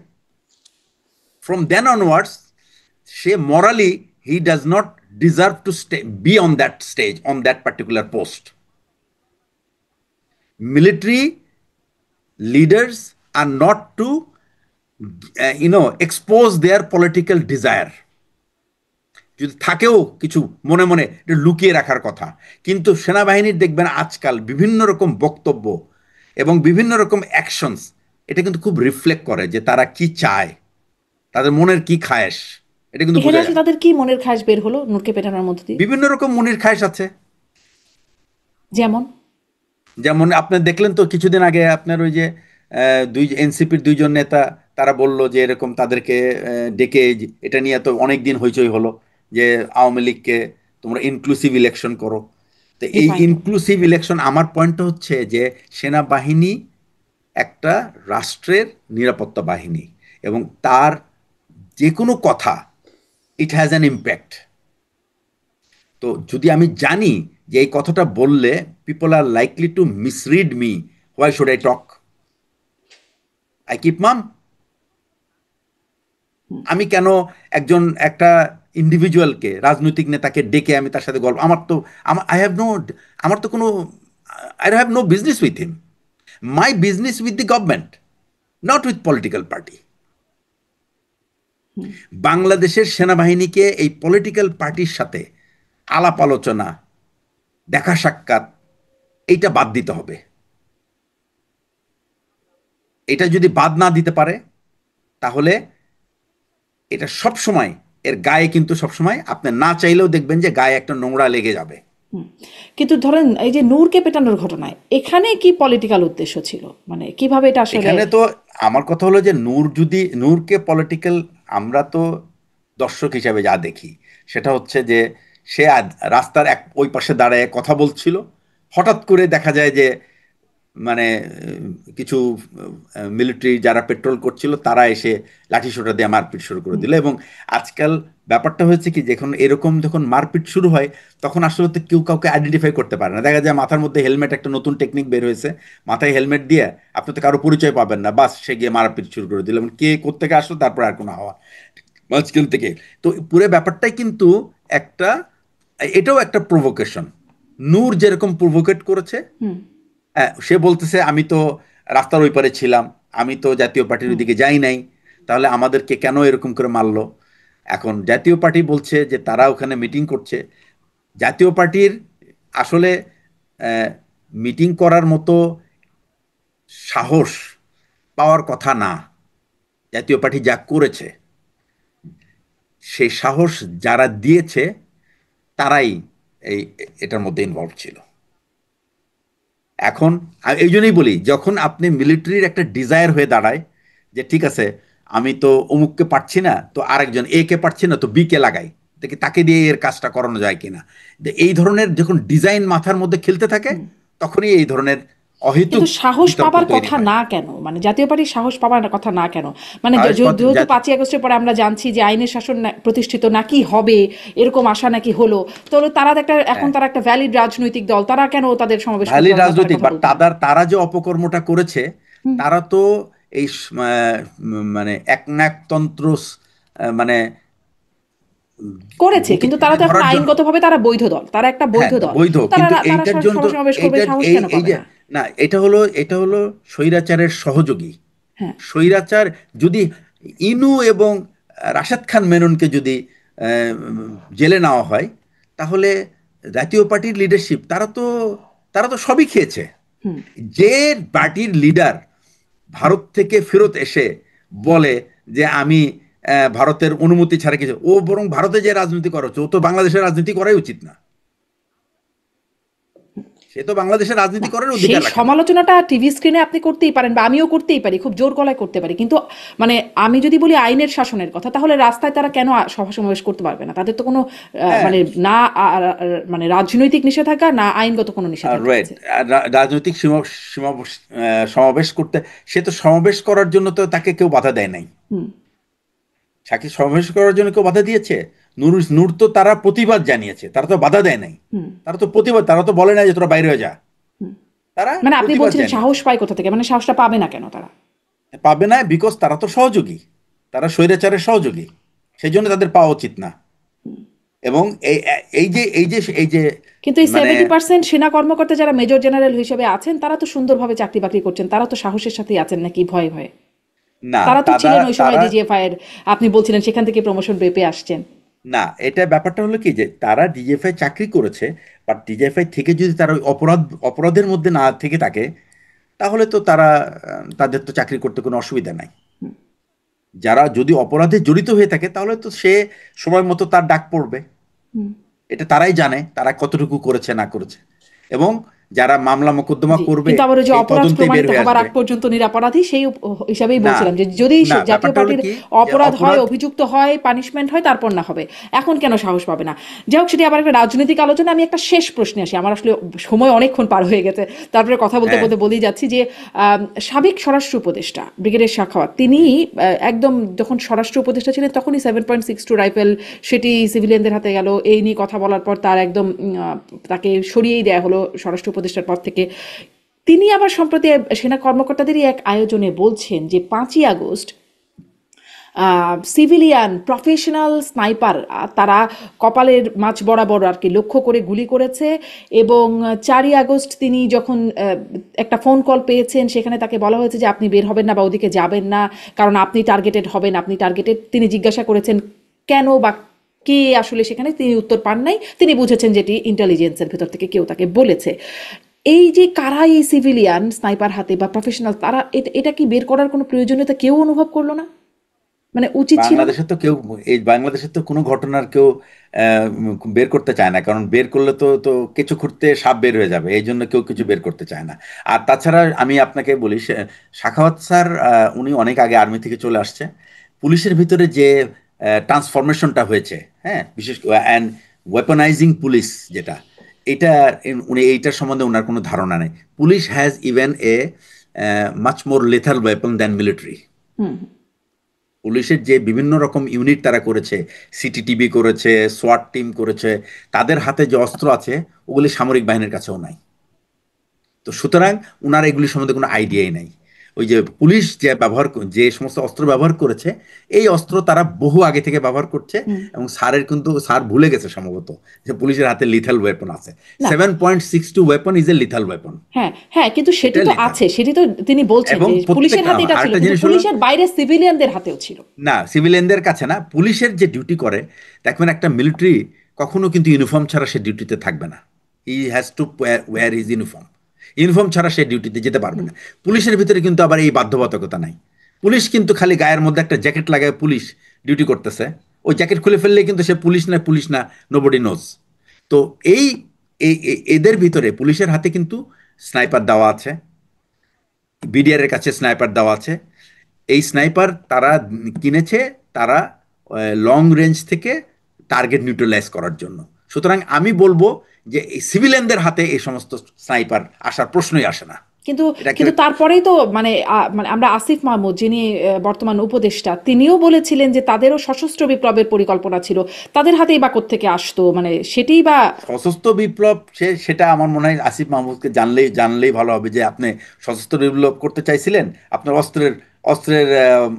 ফ্রম দেন অনওয়ার্ডস সে morally he does not deserve to be on that stage, on that particular post. Military leaders are not to expose their political desire, যদি থাকেও কিছু মনে মনে এটা লুকিয়ে রাখার কথা। কিন্তু সেনাবাহিনীর দেখবেন আজকাল বিভিন্ন রকম বক্তব্য এবং বিভিন্ন রকম অ্যাকশনস, এটা কিন্তু খুব রিফ্লেক্ট করে যে তারা কি চায়, তাদের মনের কি খায়েশ, এটা কিন্তু এখানে বোঝা আসলে যায়। তাদের কি মনের খাস বের হলো নূরকে পেটানোর মধ্যে দিয়ে? বিভিন্ন রকম মনের খায়েশ আছে। যেমন? যেমন আপনি দেখলেন তো কিছুদিন আগে আপনার ওই যে দুই এনসিপির দুইজন নেতা, তারা বলল যে এরকম তাদেরকে ডেকে এটা নিয়ে তো অনেক দিন হইচই হলো যে আওয়ামী লীগকে তোমরা ইনক্লুসিভ ইলেকশন করো। তো এই ডিফাইন করো। ইনক্লুসিভ ইলেকশন, আমার পয়েন্টটা হচ্ছে যে সেনাবাহিনী একটা রাষ্ট্রের নিরাপত্তা বাহিনী এবং তার যে কোনো কথা, ইট হ্যাজ অ্যান ইম্প্যাক্ট। তো যদি আমি জানি যে এই কথাটা বললে people are likely to misread me, why should I talk? I keep mum. আমি কেন একটা ইন্ডিভিজুয়ালকে, রাজনৈতিক নেতাকে ডেকে আমি তার সাথে গল্প, আমার তো আই হ্যাভ নো, আমার তো কোনো, I have no business with him. My business with the government, not with political party. বাংলাদেশের সেনাবাহিনীকে এই পলিটিক্যাল পার্টির সাথে আলাপ আলোচনা, দেখা সাক্ষাৎ, এইটা বাদ দিতে হবে। এটা যদি বাদ না দিতে পারে তাহলে এটা সব সময় এর গায়ে কিন্তু সবসময় আপনি না চাইলেও দেখবেন যে গায়ে একটা নোংরা লেগে যাবে। কিন্তু ধরেন এই যে নূরকে পেটানোর ঘটনায় এখানে কি পলিটিক্যাল উদ্দেশ্য ছিল, মানে কিভাবে এটা আসলে? এখানে তো আমার কথা হলো যে নূরকে পলিটিক্যাল, আমরা তো দর্শক হিসাবে যা দেখি সেটা হচ্ছে যে সে রাস্তার ওই পাশে দাঁড়ায় কথা বলছিল, হঠাৎ করে দেখা যায় যে মানে কিছু মিলিটারি যারা পেট্রোল করছিল তারা এসে লাঠিসোঁটা দিয়ে মারপিট শুরু করে দিল। এবং আজকাল ব্যাপারটা হয়েছে কি, যখন মারপিট শুরু হয় তখন আসলে তো কেউ কাউকে আইডেন্টিফাই করতে পারে না। দেখা যায় মাথার মধ্যে হেলমেট, একটা নতুন টেকনিক বের হয়েছে, মাথায় হেলমেট দিয়ে আপনি তো কারো পরিচয় পাবেন না, বাস সে গিয়ে মারপিট শুরু করে দিল, এবং কে কোত্থেকে আসলো তারপর আর কোনো হওয়া। মাঝখান থেকে। তো পুরো ব্যাপারটাই কিন্তু একটা, এটাও একটা প্রভোকেশন। নূর যেরকম প্রভোকেট করেছে, হুম সে বলতেছে আমি তো রাস্তার ওই পারে ছিলাম, আমি তো জাতীয় পার্টির হুম ওইদিকে যাই নাই, তাহলে আমাদেরকে কেন এরকম করে মারলো? এখন জাতীয় পার্টি বলছে যে তারা ওখানে মিটিং করছে। জাতীয় পার্টির আসলে মিটিং করার মতো সাহস পাওয়ার কথা না। জাতীয় পার্টি যা করেছে, সেই সাহস যারা দিয়েছে তারাই এই এটার মধ্যে ইনভলভ ছিল। এখন এই জন্যই বলি, যখন আপনি মিলিটারির একটা ডিজায়ার হয়ে দাঁড়ায় যে ঠিক আছে আমি তো অমুককে পারছি না, তো আরেকজন এ কে পারছি না, তো বি কে লাগাই, দেখি তাকে দিয়ে এর কাজটা করানো যায় কিনা। এই ধরনের যখন ডিজাইন মাথার মধ্যে খেলতে থাকে, হুম। তখনই এই ধরনের অহেতুক কিন্তু সাহস বিতর্ক পাবার তৈরি কথা হয়। না কেন, মানে জাতীয় পার্টির সাহস পাবার কথা না কেন? মানে সাহস যেহেতু 5ই আগস্টের পরে আমরা জানছি যে আইনের শাসন প্রতিষ্ঠিত নাকি হবে, এরকম আশা নাকি হলো, তো তারা একটা, এখন হ্যাঁ, তারা একটা ভ্যালিড রাজনৈতিক দল, তারা কেন তাদের সমাবেশ করতে ভ্যালি পারবে না, তারা রাজনৈতিক, কথা বাট বলবে না? তারা যে অপকর্মটা করেছে, হুম। তারা তো এই মানে একনায়কতন্ত্র, মানে করেছে, বুকে কিন্তু তারা চেপে তো এখন ধরার জন্য। আইনগতভাবে তারা বৈধ দল, তারা একটা হ্যাঁ, বৈধ দল। বৈধ, তারা কিন্তু তারা এইটার জন্য সভা তো সমাবেশ করবে, এইটার সাহস এই কেন এই পাবে যে, না? না, এটা হলো স্বৈরাচারের সহযোগী। হ্যাঁ। স্বৈরাচার যদি ইনু এবং রাশেদ খান মেননকে যদি জেলে নেওয়া হয়, তাহলে জাতীয় পার্টির লিডারশিপ তারা তো সবই খেয়েছে। হুম যে পার্টির লিডার ভারত থেকে ফেরত এসে বলে যে আমি ভারতের অনুমতি ছাড়া কিছু, ও বরং ভারতে যে রাজনীতি করা হচ্ছে, ও তো বাংলাদেশের রাজনীতি করাই উচিত না। সে তো বাংলাদেশের না, রাজনীতি করার সেই অধিকার রাখে না। সমালোচনাটা টিভি স্ক্রিনে আপনি করতেই পারেন বা আমিও করতেই পারি, খুব জোর গলায় করতে পারি, কিন্তু মানে আমি যদি বলি আইনের শাসনের কথা, তাহলে রাস্তায় তারা কেন সভা সমাবেশ করতে পারবে না? তাদের তো কোনো হ্যাঁ, মানে না মানে রাজনৈতিক নিষেধাজ্ঞা না আইনগত কোনো নিষেধাজ্ঞা রাইট। আছে। রাজনৈতিক সমাবেশ করতে, সে তো সমাবেশ করার জন্য তো তাকে কেউ বাধা দেয় নাই। হুম তাকে সমাবেশ করার জন্য কেউ বাধা দিয়েছে? নূর নূর তো তারা প্রতিবাদ জানিয়েছে, তারা তো বাধা দেয় নাই। হুম তারা তো প্রতিবাদ, তারা তো বলে নাই যে তোরা বাইরে হয়ে যা। হুম। তারা মানে আপনি প্রতিবাদ বলছিলেন সাহস জানিয়েছে। পায় কোথা থেকে, মানে সাহসটা পাবে না কেন তারা? পাবে না বিকজ তারা তো সহযোগী, তারা স্বৈরাচারের সহযোগী, সেই জন্য তাদের পাওয়া উচিত না। এবং এই যে কিন্তু এই মানে 70% সেনা কর্মকর্তা যারা মেজর জেনারেল হিসেবে আছেন, তারা তো সুন্দরভাবে চাকরি বাকরি করছেন, তারা তো সাহসের সাথেই আছেন নাকি ভয়ে ভয়ে? না, তারা তো তারা ছিলেন ওই সময় তারা ডিজিএফআই এর, আপনি বলছিলেন সেখান থেকে প্রমোশন পেয়ে আসছেন। না, এটা ব্যাপারটা হলো কি যে তারা ডিজিএফআই চাকরি করেছে, বাট ডিজিএফআই থেকে যদি তারা ওই অপরাধের মধ্যে না থেকে থাকে, তাহলে তো তাদের তো চাকরি করতে কোনো অসুবিধা নাই। যারা যদি অপরাধে জড়িত হয়ে থাকে, তাহলে তো সে সময় মতো তার ডাক পড়বে। হুম। এটা তারাই জানে তারা কতটুকু করেছে না করেছে। এবং যারা মামলা মোকদ্দমা জি, করবে, কিন্তু আবার ওই যে সেই অপরাধ তদন্তে বের প্রমাণিত হয়ে হবার আসবে। আগ পর্যন্ত নিরাপরাধী সেই হিসাবেই না, বলছিলাম যে যদি না, জাতীয় ব্যাপারটা হলো পার্টির কি যে অপরাধ হয়, অপরাধ, অভিযুক্ত হয়, পানিশমেন্ট হয়, তারপর না হবে, এখন কেন সাহস পাবে না? যাই হোক, সেটি আবার একটা রাজনৈতিক আলোচনা। আমি একটা শেষ প্রশ্নে আসি, আমার আসলে সময় অনেকক্ষণ পার হয়ে গেছে, তারপরে কথা বলতে হ্যাঁ, বলতে বলেই যাচ্ছি যে সাবেক স্বরাষ্ট্র উপদেষ্টা ব্রিগেডিয়ার সাখাওয়াত, তিনি একদম যখন স্বরাষ্ট্র উপদেষ্টা ছিলেন তখনই 7.62 রাইফেল সেটি সিভিলিয়ানদের হাতে গেল, এই নিয়ে কথা বলার পর তার একদম তাকে সরিয়েই দেয়া হলো স্বরাষ্ট্র উপদেষ্টার পদ থেকে। তিনি আবার সম্প্রতি সেনা কর্মকর্তাদেরই এক আয়োজনে বলছেন যে 5ই আগস্ট সিভিলিয়ান প্রফেশনাল স্নাইপার তারা কপালের মাঝ বরাবর আর কি লক্ষ্য করে গুলি করেছে, এবং 4ই আগস্ট তিনি যখন একটা ফোন কল পেয়েছেন, সেখানে তাকে বলা হয়েছে যে আপনি বের হবেন না বা ওদিকে যাবেন না, কারণ আপনি টার্গেটেড হবেন, আপনি টার্গেটেড। তিনি জিজ্ঞাসা করেছেন কেন বা কে আসলে সেখানে, তিনি উত্তর পান নাই। তিনি বুঝেছেন যেটি ইন্টেলিজেন্সের ভেতর থেকে কেউ তাকে বলেছে। এই যে কারা এই সিভিলিয়ান স্নাইপার হাতে বা প্রফেশনাল, তারা এটা কি বের করার কোনো প্রয়োজনীয়তা কেউ অনুভব করলো না? মানে উচিত ছিল না? বাংলাদেশে তো কোনো ঘটনার কেউ বের করতে চায় না, কারণ বের করলে তো তো কিছু খুঁড়তে সাপ বের হয়ে যাবে, এই জন্য কেউ কিছু বের করতে চায় না। আর তাছাড়া আমি আপনাকে বলি, সাখাওয়াত স্যার উনি অনেক আগে আর্মি থেকে চলে আসছে। পুলিশের ভিতরে যে ট্রান্সফরমেশনটা হয়েছে, হ্যাঁ, বিশেষ অ্যান্ড ওয়েপনাইজিং পুলিশ যেটা, এটা উনি এইটার সম্বন্ধে ওনার কোনো ধারণা নেই। Police has even a much more lethal weapon than military. Hmm পুলিশের যে বিভিন্ন রকম ইউনিট তারা করেছে, সিটিটিবি করেছে, সোয়াট টিম করেছে, তাদের হাতে যে অস্ত্র আছে ওগুলি সামরিক বাহিনীর কাছেও নাই। তো সুতরাং উনার এগুলি সম্বন্ধে কোনো আইডিয়াই নাই। ওই যে পুলিশ যে সমস্ত অস্ত্র ব্যবহার করেছে, এই অস্ত্র তারা বহু আগে থেকে ব্যবহার করছে। হুম। এবং কিন্তু স্যার ভুলে গেছে সম্ভবত যে পুলিশের হাতে লিথাল ওয়েপন আছে। না, 7.62 weapon is a lethal weapon. হ্যাঁ হ্যাঁ, কিন্তু সেটি এটা তো লিথাল। আছে, সেটি তো তিনি বলছেন এবং যে পুলিশের প্রত্যেকটা হাতে এটা ছিল, আরেকটা কিন্তু জিনিস হলো, পুলিশের বাইরে সিভিলিয়ানদের হাতেও ছিল। না সিভিলিয়ানদের কাছে না, পুলিশের যে ডিউটি করে, দেখবেন একটা মিলিটারি কখনো কিন্তু ইউনিফর্ম ছাড়া সে ডিউটিতে থাকবে না। He has to wire his uniform. Uniform ছাড়া সে ডিউটিতে যেতে পারবে হুম। না। পুলিশের ভিতরে কিন্তু আবার এই বাধ্যবাধকতা নাই। পুলিশ কিন্তু খালি গায়ের মধ্যে একটা জ্যাকেট লাগায় পুলিশ ডিউটি করতেছে, ওই জ্যাকেট খুলে ফেললেই কিন্তু সে পুলিশ না, নোবডি নোজ। তো এই এদের ভিতরে পুলিশের হাতে কিন্তু স্নাইপার দেওয়া আছে, বিডিআর এর কাছে স্নাইপার দেওয়া আছে। এই স্নাইপার তারা কিনেছে, তারা লং রেঞ্জ থেকে টার্গেট নিউট্রালাইজ করার জন্য। সুতরাং আমি বলবো যে এই সিভিলিয়ানদের হাতে এই সমস্ত স্নাইপার আসার প্রশ্নই আসে না। কিন্তু এটাকে কিন্তু তারপরেই তো মানে মানে আমরা আসিফ মাহমুদ, যিনি বর্তমান উপদেষ্টা, তিনিও বলেছিলেন যে তাদেরও সশস্ত্র বিপ্লবের পরিকল্পনা ছিল, তাদের হাতেই বা কোত্থেকে আসতো, মানে সেটাই বা। সশস্ত্র বিপ্লব, সেটা আমার মনে হয় আসিফ মাহমুদকে জানলেই ভালো হবে যে আপনি সশস্ত্র বিপ্লব করতে চাইছিলেন, আপনার অস্ত্রের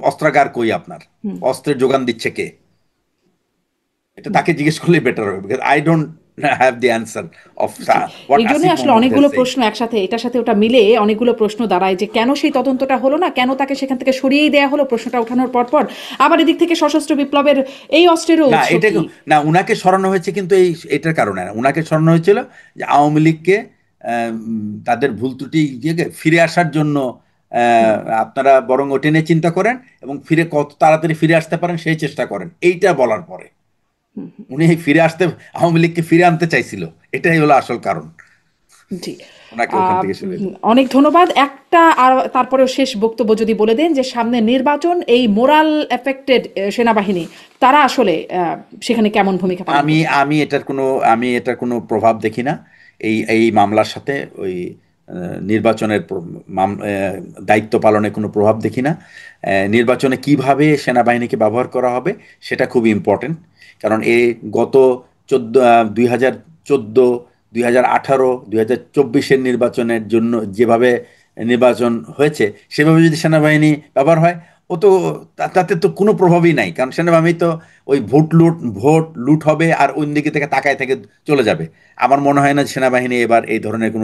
অস্ত্রাগার কই, আপনার হুম। অস্ত্রের যোগান দিচ্ছে কে? এটা তাকে জিজ্ঞেস করলেই বেটার হবে, because I don't have the answer of G, what এই জন্যই আসিফ আসলে মোহাম্মদ হ্যাজ অনেকগুলো সেড। প্রশ্ন একসাথে, এটার সাথে ওটা মিলে অনেকগুলো প্রশ্ন দাঁড়ায় যে কেন সেই তদন্তটা হলো না, কেন তাকে সেখান থেকে সরিয়েই দেয়া হলো প্রশ্নটা ওঠানোর পর পর। আবার এদিক থেকে সশস্ত্র বিপ্লবের এই অস্ত্রেরও না উৎস এটা কি? না, উনাকে সরানো হয়েছে কিন্তু এটার কারণে না। উনাকে সরানো হয়েছিল যে আওয়ামী লীগকে তাদের ভুল ত্রুটি ফিরে আসার জন্য। হুম। আপনারা বরং ওটা নিয়ে চিন্তা করেন এবং কত তাড়াতাড়ি ফিরে আসতে পারেন সেই চেষ্টা করেন, এইটা বলার পরে হুম। উনি আওয়ামী লীগকে ফিরে আনতে চাইছিল। এটাই হলো আসল কারণ জি। ওনাকে ওখান থেকে সরিয়ে দেওয়া। অনেক ধন্যবাদ। একটা আর তারপরেও শেষ বক্তব্য যদি বলে দেন যে সামনে নির্বাচন, এই মোরাল এফেক্টেড সেনাবাহিনী তারা আসলে সেখানে কেমন ভূমিকা পালন আমি করতে পারে? আমি এটার কোনো প্রভাব দেখি না এই এই মামলার সাথে। ওই নির্বাচনের দায়িত্ব পালনে কোনো প্রভাব দেখি না। নির্বাচনে কিভাবে সেনাবাহিনীকে ব্যবহার করা হবে সেটা খুবই ইম্পর্টেন্ট। কারণ গত 2014, 2018, 2024-এর নির্বাচনের জন্য যেভাবে নির্বাচন হয়েছে, সেভাবে যদি সেনাবাহিনী ব্যবহার হয়, ও তো তাতে তো কোনো প্রভাবই নাই। কারণ সেনাবাহিনী তো ওই ভোট লুট হবে আর অন্য দিকে থেকে তাকায় থেকে চলে যাবে। আমার মনে হয় না সেনাবাহিনী এবার এই ধরনের কোনো